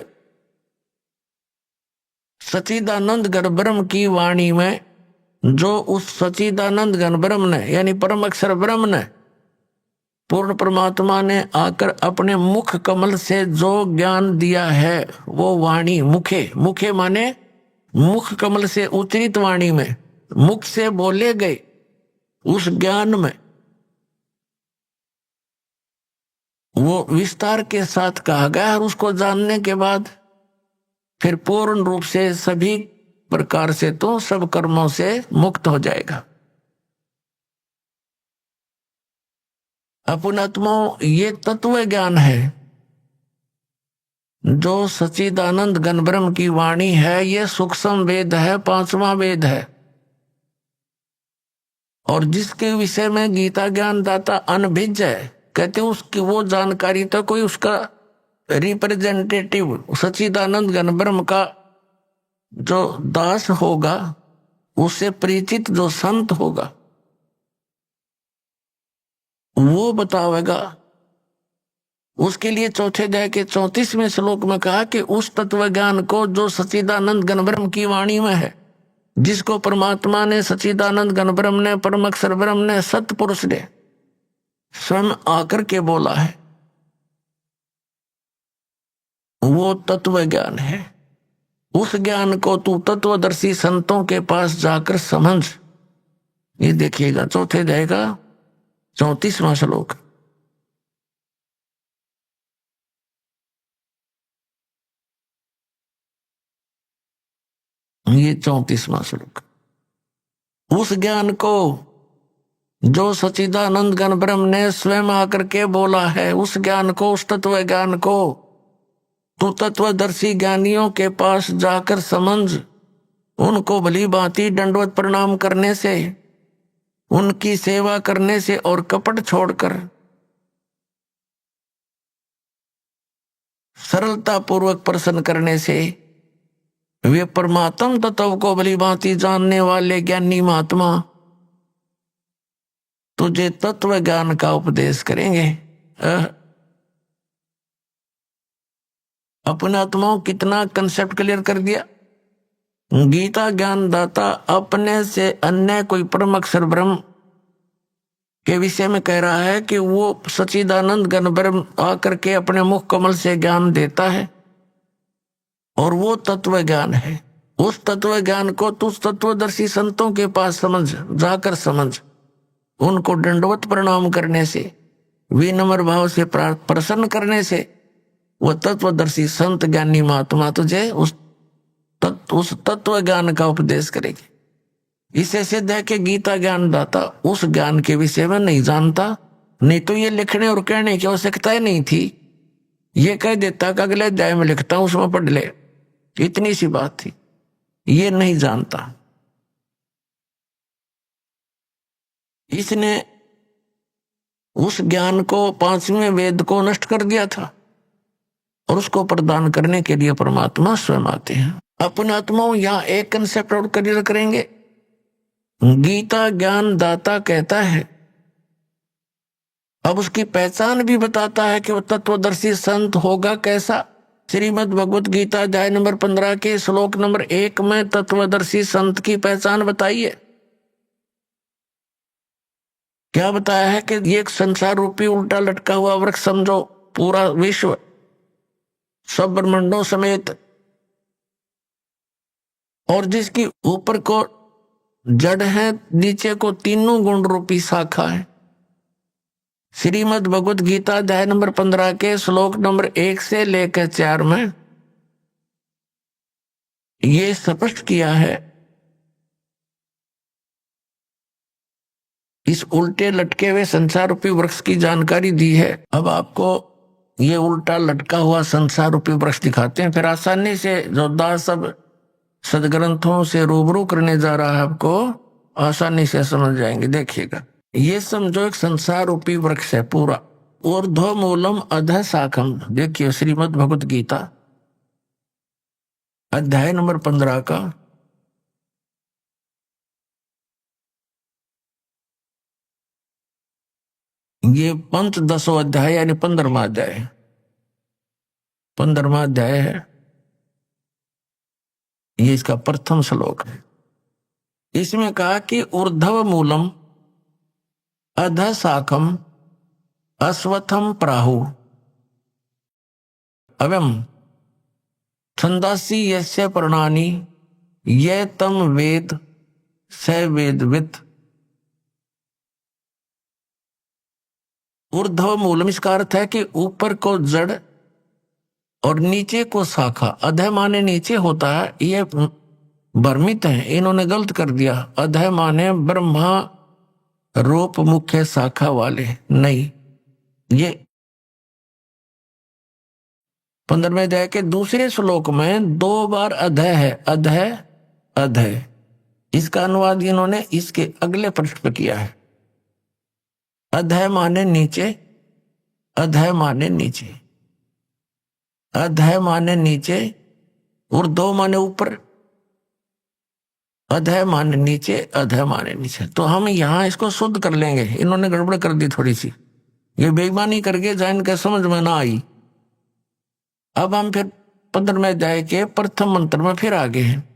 सच्चिदानंद घन ब्रह्म की वाणी में, जो उस सच्चिदानंद घन ब्रह्म ने यानी परम अक्षर ब्रह्म ने, पूर्ण परमात्मा ने आकर अपने मुख कमल से जो ज्ञान दिया है, वो वाणी मुखे, मुखे माने मुख कमल से उच्चरित वाणी में, मुख से बोले गए उस ज्ञान में वो विस्तार के साथ कहा गया, और उसको जानने के बाद फिर पूर्ण रूप से सभी प्रकार से तो सब कर्मों से मुक्त हो जाएगा। अपनात्मा ये तत्व ज्ञान है जो सच्चिदानंद घन ब्रह्म की वाणी है, ये सूक्ष्म वेद है, 5वां वेद है, और जिसके विषय में गीता ज्ञान दाता अनभिज्ञ है, कहते उसकी वो जानकारी तो कोई उसका रिप्रेजेंटेटिव सच्चिदानंद घन ब्रह्म का जो दास होगा, उससे परिचित जो संत होगा, वो बतावेगा। उसके लिए चौथे अध्याय के 34वें श्लोक में कहा कि उस तत्व ज्ञान को जो सच्चिदानंद घन ब्रह्म की वाणी में है, जिसको परमात्मा ने, सच्चिदानंद घन ब्रह्म ने, परम अक्षर ब्रह्म ने, सतपुरुष ने स्वयं आकर के बोला है, वो तत्व ज्ञान है। उस ज्ञान को तू तत्वदर्शी संतों के पास जाकर समझ। ये देखिएगा चौथे अध्याय का 34वां श्लोक। ये 34वां श्लोक। उस ज्ञान को जो सच्चिदानंद घन ब्रह्म ने स्वयं आकर के बोला है, उस ज्ञान को, उस तत्व ज्ञान को तू तत्वदर्शी ज्ञानियों के पास जाकर समझ। उनको भली भांति दंडवत प्रणाम करने से, उनकी सेवा करने से और कपट छोड़कर सरलता पूर्वक प्रसन्न करने से वे परमात्म तत्व को भली भांति जानने वाले ज्ञानी महात्मा तुझे तत्व ज्ञान का उपदेश करेंगे। अपने आत्माओं कितना कंसेप्ट क्लियर कर दिया। गीता ज्ञान दाता अपने से अन्य कोई परम अक्षर ब्रह्म के विषय में कह रहा है कि वो सच्चिदानंद घन ब्रह्म आकर के अपने मुख कमल से ज्ञान देता है और वो तत्व ज्ञान है। उस तत्व ज्ञान को तू तत्वदर्शी संतों के पास समझ, जाकर समझ। उनको दंडवत प्रणाम करने से, विनम्र भाव से प्रसन्न करने से वो तत्वदर्शी संत ज्ञानी महात्मा तुझे उस तत्व ज्ञान का उपदेश करेगी। इसे सिद्ध है कि गीता ज्ञान दाता उस ज्ञान के विषय में नहीं जानता, नहीं तो ये लिखने और कहने की आवश्यकता ही नहीं थी। ये कह देता कि अगले अध्याय में लिखता हूं, उसमें पढ़ ले, इतनी सी बात थी। ये नहीं जानता। इसने उस ज्ञान को, 5वें वेद को नष्ट कर दिया था और उसको प्रदान करने के लिए परमात्मा स्वयं आते हैं। अपने आत्माओं यहां एक कंसेप्ट और क्लियर करेंगे। गीता ज्ञान दाता कहता है, अब उसकी पहचान भी बताता है कि वो तत्वदर्शी संत होगा कैसा। श्रीमद् भगवत गीता अध्याय नंबर 15 के श्लोक नंबर 1 में तत्वदर्शी संत की पहचान बताई है। क्या बताया है कि ये एक संसार रूपी उल्टा लटका हुआ वृक्ष समझो, पूरा विश्व सब ब्रह्मांडों समेत, और जिसकी ऊपर को जड़ है, नीचे को तीनों गुण रूपी शाखा है। श्रीमद् भगवत गीता अध्याय नंबर 15 के श्लोक नंबर 1 से लेकर 4 में ये स्पष्ट किया है। इस उल्टे लटके हुए संसार रूपी वृक्ष की जानकारी दी है। अब आपको ये उल्टा लटका हुआ संसार रूपी वृक्ष दिखाते हैं, फिर आसानी से जो दास सब सदग्रंथों से रूबरू करने जा रहा है, आपको आसानी से समझ जाएंगे। देखिएगा, ये समझो एक संसार रूपी वृक्ष है पूरा। ऊर्ध्व मूलम अधः शाखम। देखिए श्रीमद् भगवत गीता अध्याय नंबर 15 का ये 15वां अध्याय यानी 15वां अध्याय है। 15वां अध्याय है, ये इसका प्रथम श्लोक है। इसमें कहा कि ऊर्ध्व मूलम अधः शाखम अश्वत्थम प्राहु अवम छंदासी यस्य पर्णानि ये तम वेद स वेदवित्। ऊर्ध्व मूलम इसका अर्थ है कि ऊपर को जड़ और नीचे को शाखा। अधः माने नीचे होता है, ये भ्रमित है, इन्होंने गलत कर दिया। अधः माने ब्रह्मा रूप मुख्य शाखा वाले, नहीं। ये 15वें अध्याय के दूसरे श्लोक में 2 बार अधः है, अधः अधः। इसका अनुवाद इन्होंने इसके अगले पृष्ठ पर किया है। अधः माने नीचे, अधः माने नीचे, अधः माने नीचे, ऊर्ध्व माने ऊपर, अधः माने नीचे, अधः माने नीचे। तो हम यहाँ इसको शुद्ध कर लेंगे। इन्होंने गड़बड़ कर दी थोड़ी सी, ये बेईमानी करके जैन के समझ में ना आई। अब हम फिर 15वें अध्याय के प्रथम मंत्र में फिर आगे हैं।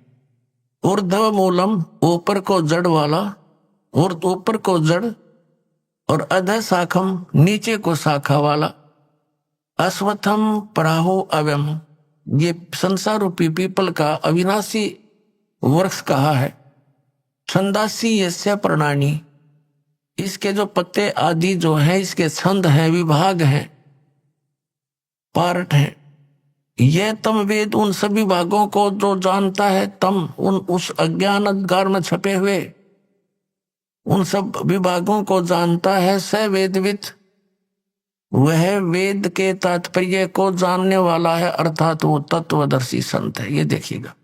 ऊर्ध्व मूलम, ऊपर को जड़ वाला, और ऊपर को जड़, और अधः शाखम, नीचे को शाखा वाला, अश्वत्थम पराहो अव्यम, ये संसार रूपी पीपल का अविनाशी वृक्ष कहा है। छंदासी यस्य प्रणानी, इसके जो पत्ते आदि जो है, इसके छंद हैं, विभाग हैं, पार्ट हैं। यह तम वेद, उन सभी भागों को जो जानता है, तम उन उस अज्ञान अंधकार में छपे हुए उन सब विभागों को जानता है। स वेदविद, वह वेद के तात्पर्य को जानने वाला है, अर्थात वो तत्वदर्शी संत है। ये देखिएगा,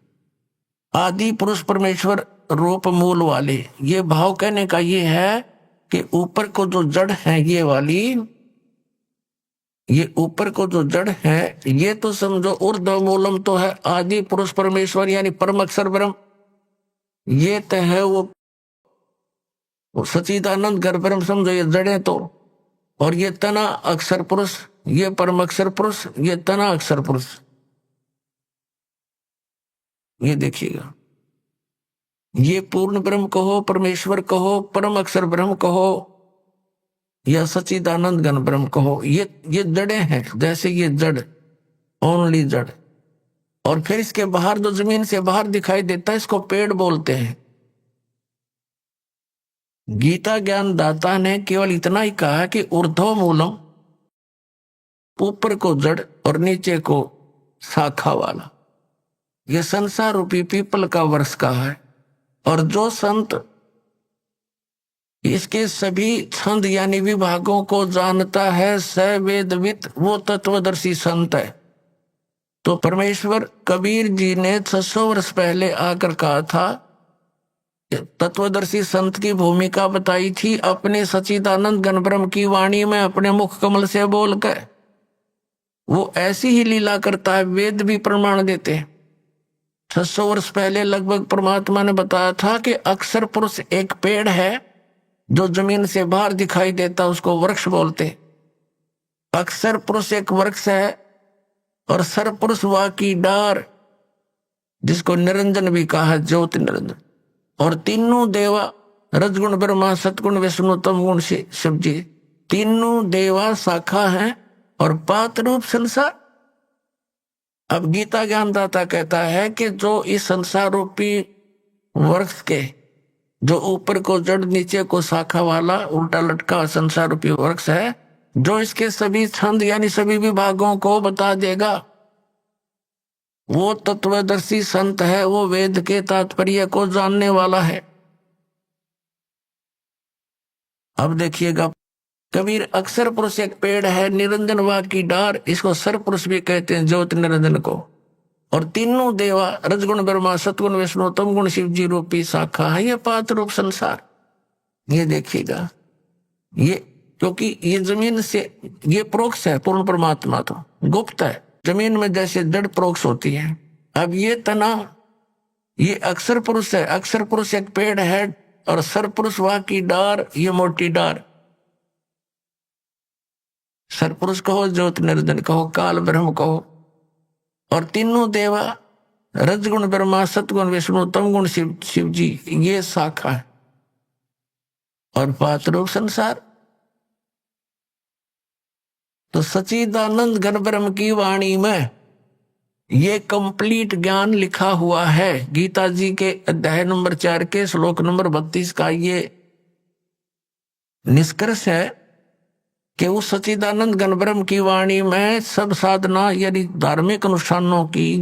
आदि पुरुष परमेश्वर रूप मूल वाले, ये भाव कहने का ये है कि ऊपर को जो जड़ है ये वाली, ये ऊपर को जो जड़ है, ये तो समझो ऊर्ध्व मूलम तो है आदि पुरुष परमेश्वर यानी परम अक्षर ब्रह्म, ये तो है वो सच्चिदानंद घर ब्रह्म, समझो ये जड़े तो। और ये तना अक्षर पुरुष, ये परम अक्षर पुरुष, ये तना अक्षर पुरुष। ये देखिएगा, ये पूर्ण ब्रह्म कहो, परमेश्वर कहो, परम अक्षर ब्रह्म कहो, या सच्चिदानंद घन ब्रह्म कहो, ये जड़े हैं। जैसे ये जड़, ओनली जड़। और फिर इसके बाहर जो जमीन से बाहर दिखाई देता है, इसको पेड़ बोलते हैं। गीता ज्ञान दाता ने केवल इतना ही कहा कि ऊर्ध्व मूलम, ऊपर को जड़ और नीचे को शाखा वाला, ये संसार रूपी पीपल का वृक्ष कहा है। और जो संत इसके सभी छंद यानी विभागों को जानता है, स वेदविद, वो तत्वदर्शी संत है। तो परमेश्वर कबीर जी ने 600 वर्ष पहले आकर कहा था, तत्वदर्शी संत की भूमिका बताई थी अपने सच्चिदानंद घन ब्रह्म की वाणी में, अपने मुख कमल से बोलकर। वो ऐसी ही लीला करता है, वेद भी प्रमाण देते हैं। 600 वर्ष पहले लगभग परमात्मा ने बताया था कि अक्षर पुरुष एक पेड़ है जो जमीन से बाहर दिखाई देता, उसको वृक्ष बोलते। अक्षर पुरुष एक वृक्ष है, और सर पुरुष वा की डार, जिसको निरंजन भी कहा, ज्योति निरंजन। और तीनों देवा, रजगुण ब्रह्मा, सतगुण विष्णु, तम गुण शिव जी, तीनों देवा शाखा हैं और पात रूप संसार। अब गीता ज्ञानदाता कहता है कि जो इस संसार रूपी वृक्ष के, जो ऊपर को जड़ नीचे को शाखा वाला उल्टा लटका संसार रूपी वृक्ष है, जो इसके सभी छंद यानी सभी विभागों को बता देगा, वो तत्वदर्शी संत है, वो वेद के तात्पर्य को जानने वाला है। अब देखिएगा, कबीर अक्षर पुरुष एक पेड़ है, निरंजन वा की डार, इसको सर पुरुष भी कहते हैं, ज्योति निरंजन को। और तीनों देवा, रजगुण ब्रह्मा, सतगुण विष्णु, तम गुण शिव जी रूपी शाखा है, ये पात रूप संसार। ये देखिएगा, ये क्योंकि ये जमीन से, ये प्रोक्ष है, पूर्ण परमात्मा तो गुप्त है। जमीन में जैसे जड़ प्रोक्ष होती है। अब ये तना, ये अक्षर पुरुष है, अक्षर पुरुष एक पेड़ है, और सर पुरुष वा की डार, ये मोटी डार। सर पुरुष कहो, ज्योति निरंजन कहो, काल ब्रह्म कहो। और तीनों देवा, रजगुण ब्रह्मा, सतगुण विष्णु, तम गुण शिव जी, ये शाखा है। और पात रूप संसार। तो सच्चिदानंद घन ब्रह्म की वाणी में ये कंप्लीट ज्ञान लिखा हुआ है। गीता जी के अध्याय नंबर 4 के श्लोक नंबर 32 का ये निष्कर्ष है कि उस सच्चिदानंद घन ब्रह्म की वाणी में सब साधना यानी धार्मिक अनुष्ठानों की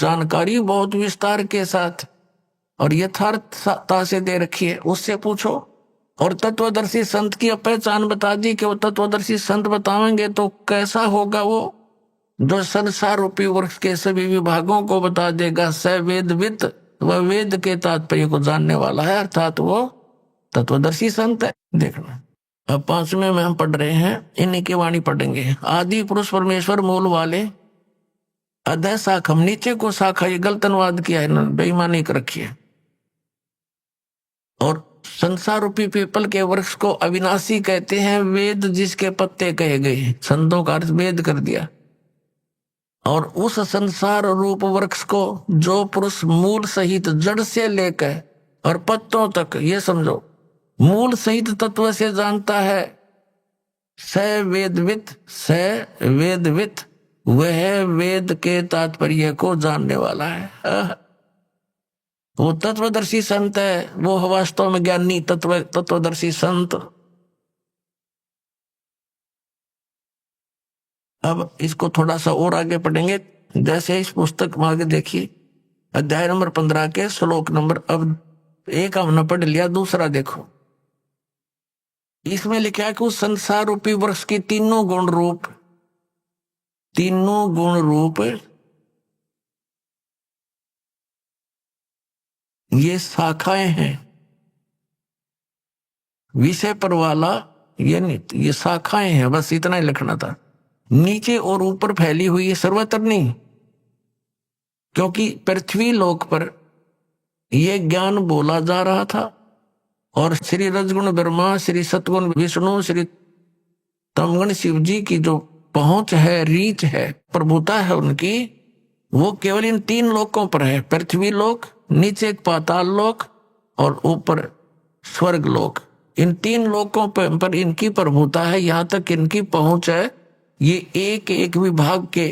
जानकारी बहुत विस्तार के साथ और यथार्थता से दे रखी है। उससे पूछो। और तत्वदर्शी संत की पहचान बता दी कि वो तत्वदर्शी संत बताएंगे तो कैसा होगा, वो जो संसार रूपी वृक्ष के सभी विभागों को बता देगा। स वेदविद, वह वेद के तात्पर्य को जानने वाला है, अर्थात वो तत्वदर्शी संत है। देखना, अब 5वें में हम पढ़ रहे हैं, इन्हीं की वाणी पढ़ेंगे। आदि पुरुष परमेश्वर मूल वाले, अधः शाखम, नीचे को शाखा, ये गलत अनुवाद किया है, बेईमानी कर रखी है। और संसार रूपी पीपल के वृक्ष को अविनाशी कहते हैं। वेद जिसके पत्ते कहे गए, संतों का अर्थ वेद कर दिया। और उस संसार रूप वृक्ष को जो पुरुष मूल सहित जड़ से लेकर और पत्तों तक, ये समझो, मूल सहित तत्व से जानता है, स वेदवित, वह वेद के तात्पर्य को जानने वाला है। वो तत्वदर्शी संत है, वो वास्तव में ज्ञानी तत्वदर्शी संत। अब इसको थोड़ा सा और आगे पढ़ेंगे। जैसे इस पुस्तक में आगे देखिए, अध्याय नंबर 15 के श्लोक नंबर, अब एक हमने पढ़ लिया, दूसरा देखो। इसमें लिखा है कि उस संसार रूपी वृक्ष की तीनों गुण रूप ये शाखाएं हैं। विषय पर वाला ये नहीं, ये शाखाएं हैं, बस इतना ही लिखना था। नीचे और ऊपर फैली हुई है, सर्वत्र नहीं, क्योंकि पृथ्वी लोक पर यह ज्ञान बोला जा रहा था और श्री रजगुण ब्रह्मा, श्री सतगुण विष्णु, श्री तमगुण शिव जी की जो पहुंच है, रीच है, प्रभुता है उनकी, वो केवल इन 3 लोकों पर है। पृथ्वी लोक, नीचे एक पाताल लोक और ऊपर स्वर्ग लोक। इन 3 लोकों पर इनकी प्रभुता है, यहां तक इनकी पहुंच है। ये एक विभाग के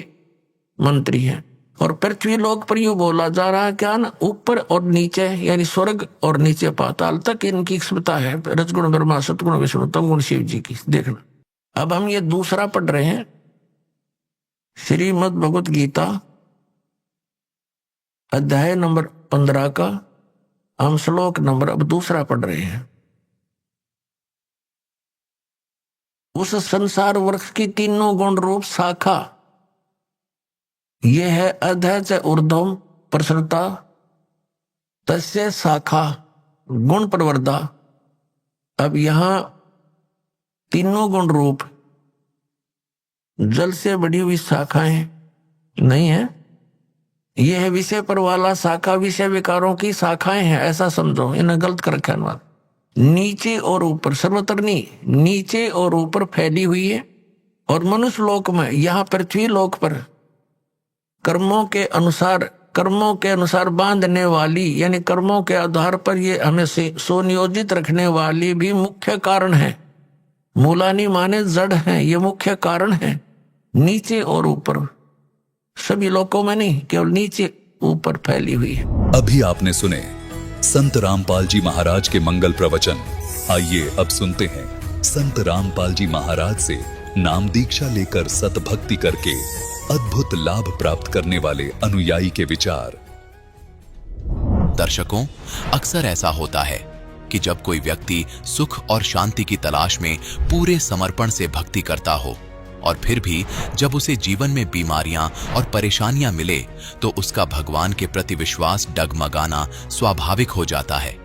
मंत्री हैं। और पृथ्वी लोक पर यूं बोला जा रहा है क्या ना, ऊपर और नीचे, यानी स्वर्ग और नीचे पाताल तक इनकी क्षमता है, रजगुण ब्रह्मा, सतगुण विष्णु, तमगुण शिव जी की। देखना, अब हम ये दूसरा पढ़ रहे हैं, श्रीमद् भगवत गीता अध्याय नंबर 15 का हम श्लोक नंबर अब दूसरा पढ़ रहे हैं। उस संसार वृक्ष की तीनों गुण रूप शाखा, यह है अधः च ऊर्ध्वम प्रसृता तस्य शाखा गुण प्रवर्धा। अब यहां तीनों गुण रूप जल से बढ़ी हुई शाखाएं नहीं है, यह है विषय पर वाला शाखा, विषय विकारों की शाखाएं हैं, ऐसा समझो, इन्हें गलत कर रखा है। नीचे और ऊपर, सर्वत्र नहीं, नीचे और ऊपर फैली हुई है। और मनुष्य लोक में, यहां पृथ्वी लोक पर कर्मों के अनुसार बांधने वाली, यानी कर्मों के आधार पर ये हमें सुनियोजित रखने वाली भी मुख्य कारण है। मूलानी माने जड़ है, ये मुख्य कारण है। नीचे और ऊपर, सभी लोकों में नहीं, केवल नीचे ऊपर फैली हुई है। अभी आपने सुने संत रामपाल जी महाराज के मंगल प्रवचन। आइए अब सुनते हैं संत रामपाल जी महाराज से नाम दीक्षा लेकर सतभक्ति करके अद्भुत लाभ प्राप्त करने वाले अनुयायी के विचार। दर्शकों, अक्सर ऐसा होता है कि जब कोई व्यक्ति सुख और शांति की तलाश में पूरे समर्पण से भक्ति करता हो और फिर भी जब उसे जीवन में बीमारियां और परेशानियां मिले तो उसका भगवान के प्रति विश्वास डगमगाना स्वाभाविक हो जाता है।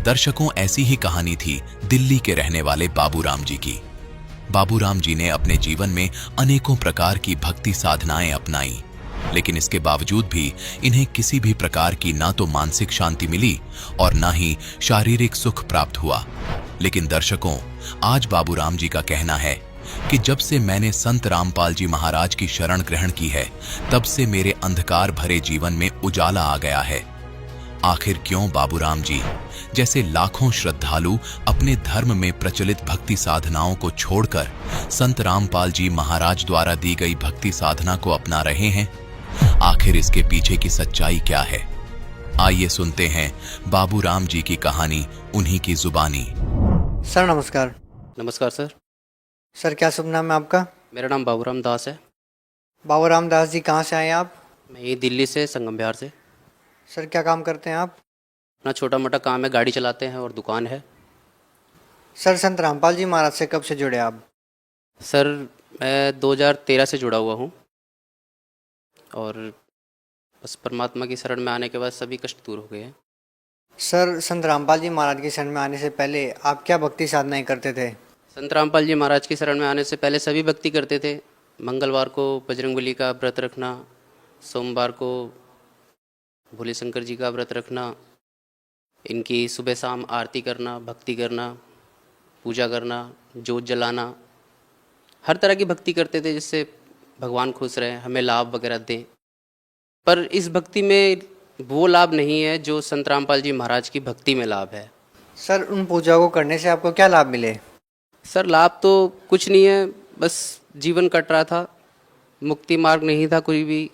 दर्शकों, ऐसी ही कहानी थी दिल्ली के रहने वाले बाबूराम जी की। बाबूराम जी ने अपने जीवन में अनेकों प्रकार की भक्ति साधनाएं अपनाई, लेकिन इसके बावजूद भी इन्हें किसी भी प्रकार की ना तो मानसिक शांति मिली और ना ही शारीरिक सुख प्राप्त हुआ। लेकिन दर्शकों, आज बाबूराम जी का कहना है कि जब से मैंने संत रामपाल जी महाराज की शरण ग्रहण की है, तब से मेरे अंधकार भरे जीवन में उजाला आ गया है। आखिर क्यों बाबूराम जी जैसे लाखों श्रद्धालु अपने धर्म में प्रचलित भक्ति साधनाओं को छोड़कर संत रामपाल जी महाराज द्वारा दी गई भक्ति साधना को अपना रहे हैं? आखिर इसके पीछे की सच्चाई क्या है? आइए सुनते हैं बाबूराम जी की कहानी उन्हीं की जुबानी। सर नमस्कार। नमस्कार सर। सर क्या शुभ नाम है आपका? मेरा नाम बाबूराम दास है। बाबूराम दास जी, कहाँ से आए आप? मैं ये दिल्ली से, संगम बिहार से। सर क्या काम करते हैं आप? अपना छोटा मोटा काम है, गाड़ी चलाते हैं और दुकान है। सर संत रामपाल जी महाराज से कब से जुड़े आप? सर मैं 2013 से जुड़ा हुआ हूँ और बस परमात्मा की शरण में आने के बाद सभी कष्ट दूर हो गए हैं। सर संत रामपाल जी महाराज की शरण में आने से पहले आप क्या भक्ति साधनाएं करते थे? संत रामपाल जी महाराज की शरण में आने से पहले सभी भक्ति करते थे। मंगलवार को बजरंगबली का व्रत रखना, सोमवार को भोले शंकर जी का व्रत रखना, इनकी सुबह शाम आरती करना, भक्ति करना, पूजा करना, जोत जलाना, हर तरह की भक्ति करते थे जिससे भगवान खुश रहें, हमें लाभ वगैरह दें। पर इस भक्ति में वो लाभ नहीं है जो संत रामपाल जी महाराज की भक्ति में लाभ है। सर उन पूजा को करने से आपको क्या लाभ मिले? सर लाभ तो कुछ नहीं है, बस जीवन कट रहा था, मुक्ति मार्ग नहीं था कोई भी।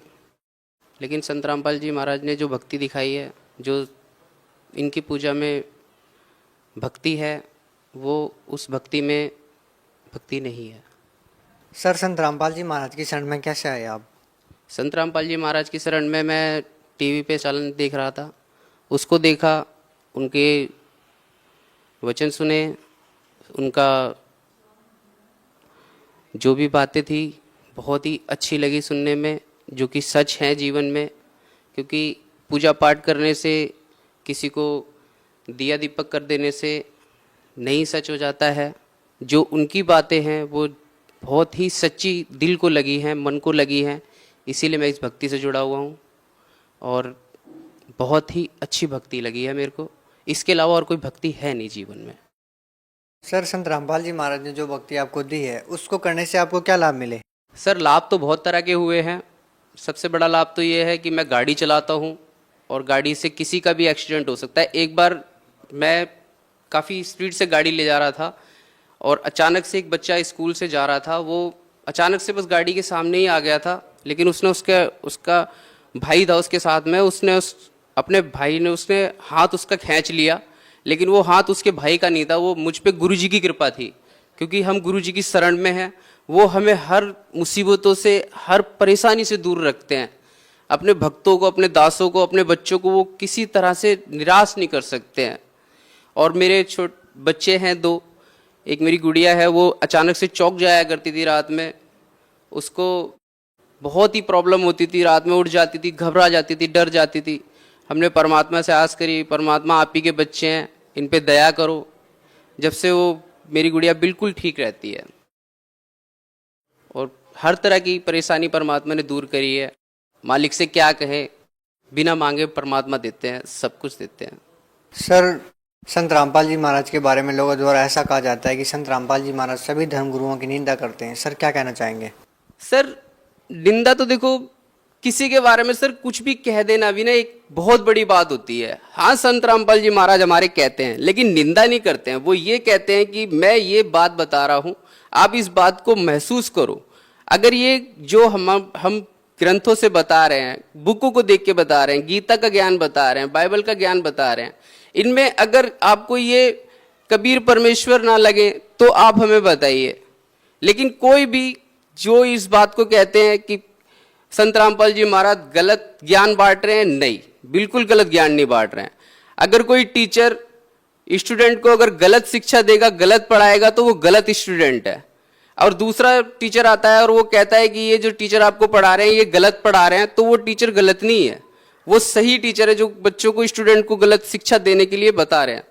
लेकिन संत रामपाल जी महाराज ने जो भक्ति दिखाई है, जो इनकी पूजा में भक्ति है, वो उस भक्ति में भक्ति नहीं है। सर संत रामपाल जी महाराज की शरण में कैसे आए आप? संत रामपाल जी महाराज की शरण में मैं टीवी पे चालन देख रहा था, उसको देखा, उनके वचन सुने, उनका जो भी बातें थी बहुत ही अच्छी लगी सुनने में, जो कि सच है जीवन में। क्योंकि पूजा पाठ करने से, किसी को दिया दीपक कर देने से नहीं सच हो जाता है। जो उनकी बातें हैं वो बहुत ही सच्ची दिल को लगी हैं, मन को लगी हैं, इसीलिए मैं इस भक्ति से जुड़ा हुआ हूँ और बहुत ही अच्छी भक्ति लगी है मेरे को। इसके अलावा और कोई भक्ति है नहीं जीवन में। सर संत रामपाल जी महाराज ने जो भक्ति आपको दी है उसको करने से आपको क्या लाभ मिले? सर लाभ तो बहुत तरह के हुए हैं। सबसे बड़ा लाभ तो ये है कि मैं गाड़ी चलाता हूँ और गाड़ी से किसी का भी एक्सीडेंट हो सकता है। एक बार मैं काफ़ी स्पीड से गाड़ी ले जा रहा था और अचानक से एक बच्चा स्कूल से जा रहा था, वो अचानक से बस गाड़ी के सामने ही आ गया था। लेकिन उसका भाई था उसके साथ में, अपने भाई ने उसने हाथ उसका खींच लिया, लेकिन वो हाथ उसके भाई का नहीं था, वो मुझ पे गुरुजी की कृपा थी। क्योंकि हम गुरुजी की शरण में हैं, वो हमें हर मुसीबतों से, हर परेशानी से दूर रखते हैं। अपने भक्तों को, अपने दासों को, अपने बच्चों को वो किसी तरह से निराश नहीं कर सकते हैं। और मेरे बच्चे हैं 2, एक मेरी गुड़िया है, वो अचानक से चौक जाया करती थी रात में, उसको बहुत ही प्रॉब्लम होती थी, रात में उठ जाती थी, घबरा जाती थी, डर जाती थी। हमने परमात्मा से आस करी, परमात्मा आप ही के बच्चे हैं, इन पे दया करो। जब से वो मेरी गुड़िया बिल्कुल ठीक रहती है और हर तरह की परेशानी परमात्मा ने दूर करी है। मालिक से क्या कहें, बिना मांगे परमात्मा देते हैं, सब कुछ देते हैं। सर संत रामपाल जी महाराज के बारे में लोगों द्वारा ऐसा कहा जाता है कि संत रामपाल जी महाराज सभी धर्मगुरुओं की निंदा करते हैं। सर क्या कहना चाहेंगे? सर निंदा तो देखो, किसी के बारे में सर कुछ भी कह देना भी ना एक बहुत बड़ी बात होती है। हाँ संत रामपाल जी महाराज हमारे कहते हैं, लेकिन निंदा नहीं करते हैं। वो ये कहते हैं कि मैं ये बात बता रहा हूँ, आप इस बात को महसूस करो। अगर ये जो हम ग्रंथों से बता रहे हैं, बुकों को देख के बता रहे हैं, गीता का ज्ञान बता रहे हैं, बाइबल का ज्ञान बता रहे हैं, इनमें अगर आपको ये कबीर परमेश्वर ना लगे तो आप हमें बताइए। लेकिन कोई भी जो इस बात को कहते हैं कि संत रामपाल जी महाराज गलत ज्ञान बांट रहे हैं, नहीं, बिल्कुल गलत ज्ञान नहीं बांट रहे हैं। अगर कोई टीचर स्टूडेंट को अगर गलत शिक्षा देगा, गलत पढ़ाएगा, तो वो गलत स्टूडेंट है। और दूसरा टीचर आता है और वो कहता है कि ये जो टीचर आपको पढ़ा रहे हैं ये गलत पढ़ा रहे हैं, तो वो टीचर गलत नहीं है, वो सही टीचर है जो बच्चों को, स्टूडेंट को गलत शिक्षा देने के लिए बता रहे हैं।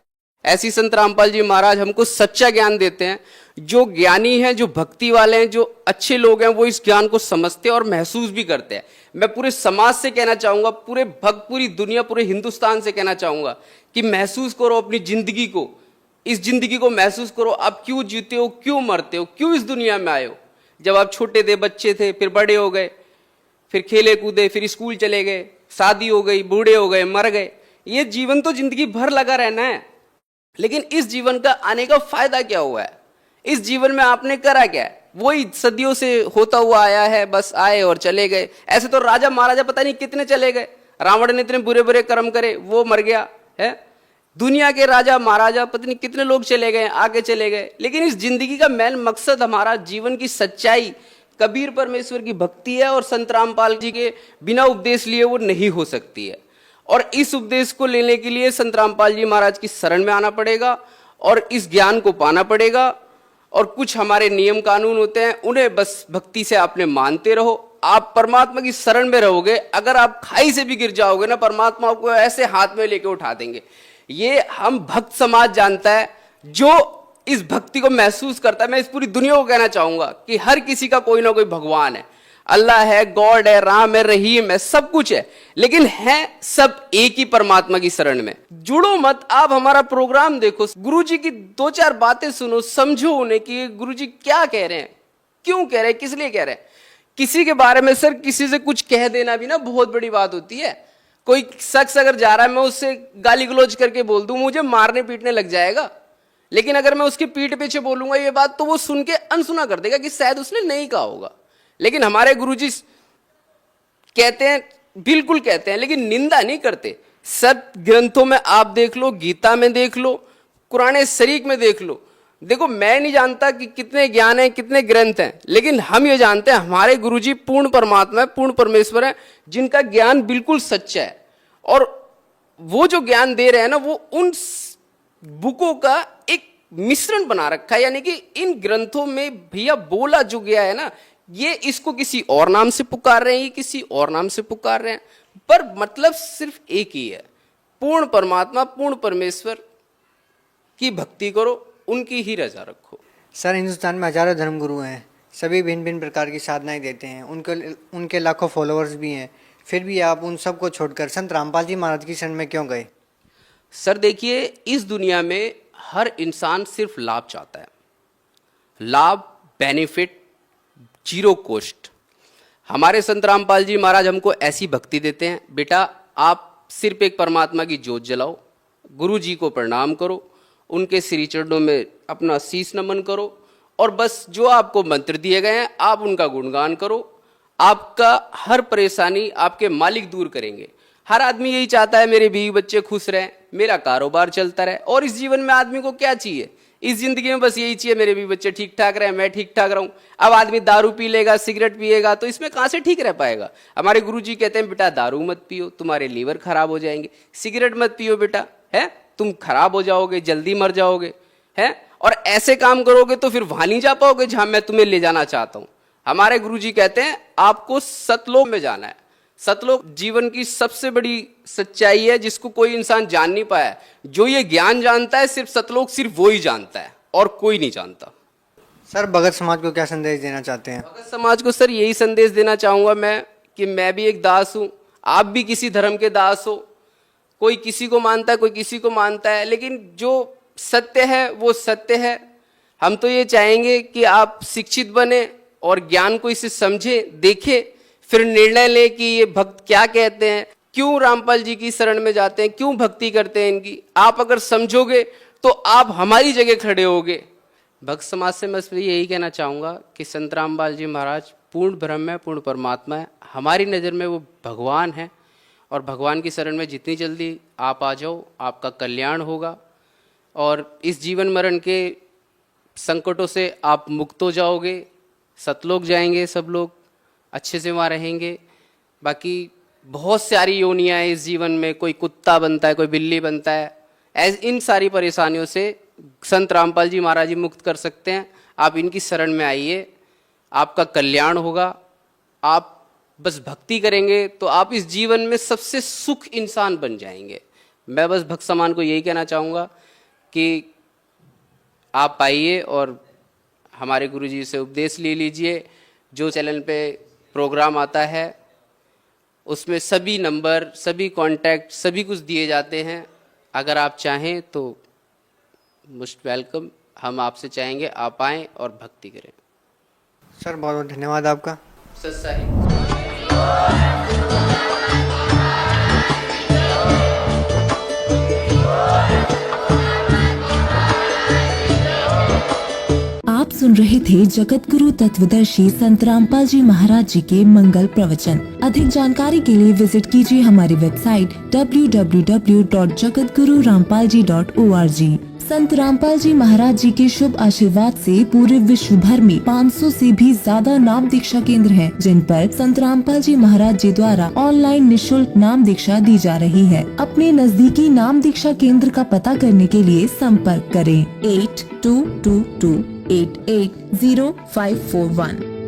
ऐसी संत रामपाल जी महाराज हमको सच्चा ज्ञान देते हैं। जो ज्ञानी हैं, जो भक्ति वाले हैं, जो अच्छे लोग हैं, वो इस ज्ञान को समझते हैं और महसूस भी करते हैं। मैं पूरे समाज से कहना चाहूंगा, पूरे भक्त, पूरी दुनिया, पूरे हिंदुस्तान से कहना चाहूंगा कि महसूस करो अपनी जिंदगी को, इस जिंदगी को महसूस करो। आप क्यों जीते हो, क्यों मरते हो, क्यों इस दुनिया में आए हो? जब आप छोटे थे, बच्चे थे, फिर बड़े हो गए, फिर खेले कूदे, फिर स्कूल चले गए, शादी हो गई, बूढ़े हो गए, मर गए। ये जीवन तो जिंदगी भर लगा रहना है। लेकिन इस जीवन का आने का फायदा क्या हुआ है? इस जीवन में आपने करा क्या है? वही सदियों से होता हुआ आया है, बस आए और चले गए। ऐसे तो राजा महाराजा पता नहीं कितने चले गए। रावण ने इतने बुरे बुरे कर्म करे, वो मर गया है। दुनिया के राजा महाराजा पता नहीं कितने लोग चले गए, आगे चले गए। लेकिन इस जिंदगी का मेन मकसद, हमारा जीवन की सच्चाई कबीर परमेश्वर की भक्ति है और संत रामपाल जी के बिना उपदेश लिए वो नहीं हो सकती है। और इस उपदेश को लेने के लिए संत रामपाल जी महाराज की शरण में आना पड़ेगा और इस ज्ञान को पाना पड़ेगा। और कुछ हमारे नियम कानून होते हैं, उन्हें बस भक्ति से आपने मानते रहो। आप परमात्मा की शरण में रहोगे। अगर आप खाई से भी गिर जाओगे ना, परमात्मा आपको ऐसे हाथ में लेके उठा देंगे। ये हम भक्त समाज जानता है, जो इस भक्ति को महसूस करता है। मैं इस पूरी दुनिया को कहना चाहूंगा कि हर किसी का कोई ना कोई भगवान है। अल्लाह है, गॉड है, राम है, रहीम है, सब कुछ है, लेकिन है सब एक ही परमात्मा की शरण में। जुड़ो मत, आप हमारा प्रोग्राम देखो, गुरुजी की 2-4 बातें सुनो, समझो उन्हें कि गुरुजी क्या कह रहे हैं, क्यों कह रहे हैं, किस लिए कह रहे हैं। किसी के बारे में सर किसी से कुछ कह देना भी ना बहुत बड़ी बात होती है। कोई शख्स अगर जा रहा है, मैं उससे गाली गलौज करके बोल दूं, मुझे मारने पीटने लग जाएगा, लेकिन अगर मैं उसके पीठ पीछे बोलूंगा ये बात, तो वो सुन के अनसुना कर देगा कि शायद उसने नहीं कहा होगा। लेकिन हमारे गुरुजी कहते हैं, बिल्कुल कहते हैं, लेकिन निंदा नहीं करते। सब ग्रंथों में आप देख लो, गीता में देख लो, कुरान शरीफ में देख लो, देखो मैं नहीं जानता कि कितने ज्ञान हैं, कितने ग्रंथ हैं, लेकिन हम ये जानते हैं हमारे गुरुजी पूर्ण परमात्मा है, पूर्ण परमेश्वर है, जिनका ज्ञान बिल्कुल सच्चा है। और वो जो ज्ञान दे रहे हैं ना, वो उन बुकों का एक मिश्रण बना रखा है, यानी कि इन ग्रंथों में भैया बोला जो गया है ना, ये इसको किसी और नाम से पुकार रहे हैं, ये किसी और नाम से पुकार रहे हैं, पर मतलब सिर्फ एक ही है, पूर्ण परमात्मा, पूर्ण परमेश्वर की भक्ति करो, उनकी ही रजा रखो। सर, हिंदुस्तान में हजारों धर्मगुरु हैं, सभी भिन्न भिन्न प्रकार की साधनाएं देते हैं, उनके लाखों फॉलोअर्स भी हैं, फिर भी आप उन सबको छोड़कर संत रामपाल जी महाराज की शरण में क्यों गए? सर देखिए, इस दुनिया में हर इंसान सिर्फ लाभ चाहता है, लाभ, बेनिफिट, जीरो कॉस्ट। हमारे संत रामपाल जी महाराज हमको ऐसी भक्ति देते हैं, बेटा आप सिर्फ एक परमात्मा की जोत जलाओ, गुरु जी को प्रणाम करो, उनके श्री चरणों में अपना शीश नमन करो, और बस जो आपको मंत्र दिए गए हैं आप उनका गुणगान करो, आपका हर परेशानी आपके मालिक दूर करेंगे। हर आदमी यही चाहता है मेरे बीवी बच्चे खुश रहें, मेरा कारोबार चलता रहे, और इस जीवन में आदमी को क्या चाहिए? इस जिंदगी में बस यही चाहिए, मेरे बीवी बच्चे ठीक ठाक रहे, मैं ठीक ठाक रहूं। अब आदमी दारू पी लेगा, सिगरेट पिएगा, तो इसमें कहां से ठीक रह पाएगा? हमारे गुरुजी कहते हैं बेटा दारू मत पियो, तुम्हारे लीवर खराब हो जाएंगे, सिगरेट मत पियो बेटा, है तुम खराब हो जाओगे, जल्दी मर जाओगे, है, और ऐसे काम करोगे तो फिर वहां नहीं जा पाओगे जहां मैं तुम्हें ले जाना चाहता हूं। हमारे गुरुजी कहते हैं आपको सतलोक में जाना है। सतलोक जीवन की सबसे बड़ी सच्चाई है, जिसको कोई इंसान जान नहीं पाया। जो ये ज्ञान जानता है सिर्फ सतलोक सिर्फ वो ही जानता है, और कोई नहीं जानता। सर, भगत समाज को क्या संदेश देना चाहते हैं? भगत समाज को सर यही संदेश देना चाहूंगा मैं कि मैं भी एक दास हूं, आप भी किसी धर्म के दास हो। कोई किसी को मानता है, कोई किसी को मानता है, लेकिन जो सत्य है वो सत्य है। हम तो ये चाहेंगे कि आप शिक्षित बने और ज्ञान को इसे समझे, देखे, फिर निर्णय ले कि ये भक्त क्या कहते हैं, क्यों रामपाल जी की शरण में जाते हैं, क्यों भक्ति करते हैं इनकी। आप अगर समझोगे तो आप हमारी जगह खड़े होगे। भक्त समाज से मैं यही कहना चाहूँगा कि संत रामपाल जी महाराज पूर्ण ब्रह्म है, पूर्ण परमात्मा है, हमारी नज़र में वो भगवान है, और भगवान की शरण में जितनी जल्दी आप आ जाओ आपका कल्याण होगा, और इस जीवन मरण के संकटों से आप मुक्त हो जाओगे। सतलोक जाएंगे सब लोग, अच्छे से वहाँ रहेंगे। बाकी बहुत सारी योनियाँ हैं इस जीवन में, कोई कुत्ता बनता है, कोई बिल्ली बनता है। इन सारी परेशानियों से संत रामपाल जी महाराज जी मुक्त कर सकते हैं। आप इनकी शरण में आइए, आपका कल्याण होगा। आप बस भक्ति करेंगे तो आप इस जीवन में सबसे सुख इंसान बन जाएंगे। मैं बस भक्त समान को यही कहना चाहूँगा कि आप आइए और हमारे गुरुजी से उपदेश ले लीजिए। जो चैनल पे प्रोग्राम आता है उसमें सभी नंबर, सभी कांटेक्ट, सभी कुछ दिए जाते हैं। अगर आप चाहें तो मोस्ट वेलकम। हम आपसे चाहेंगे आप आएँ और भक्ति करें। सर, बहुत बहुत धन्यवाद आपका। सच्चा है। आप सुन रहे थे जगत गुरु तत्वदर्शी संत रामपाल जी महाराज जी के मंगल प्रवचन। अधिक जानकारी के लिए विजिट कीजिए हमारी वेबसाइट www.jagatgururampalji.org। संत रामपाल जी महाराज जी के शुभ आशीर्वाद से पूरे विश्व भर में 500 से भी ज्यादा नाम दीक्षा केंद्र हैं, जिन पर संत रामपाल जी महाराज जी द्वारा ऑनलाइन निशुल्क नाम दीक्षा दी जा रही है। अपने नजदीकी नाम दीक्षा केंद्र का पता करने के लिए संपर्क करें 8222880541।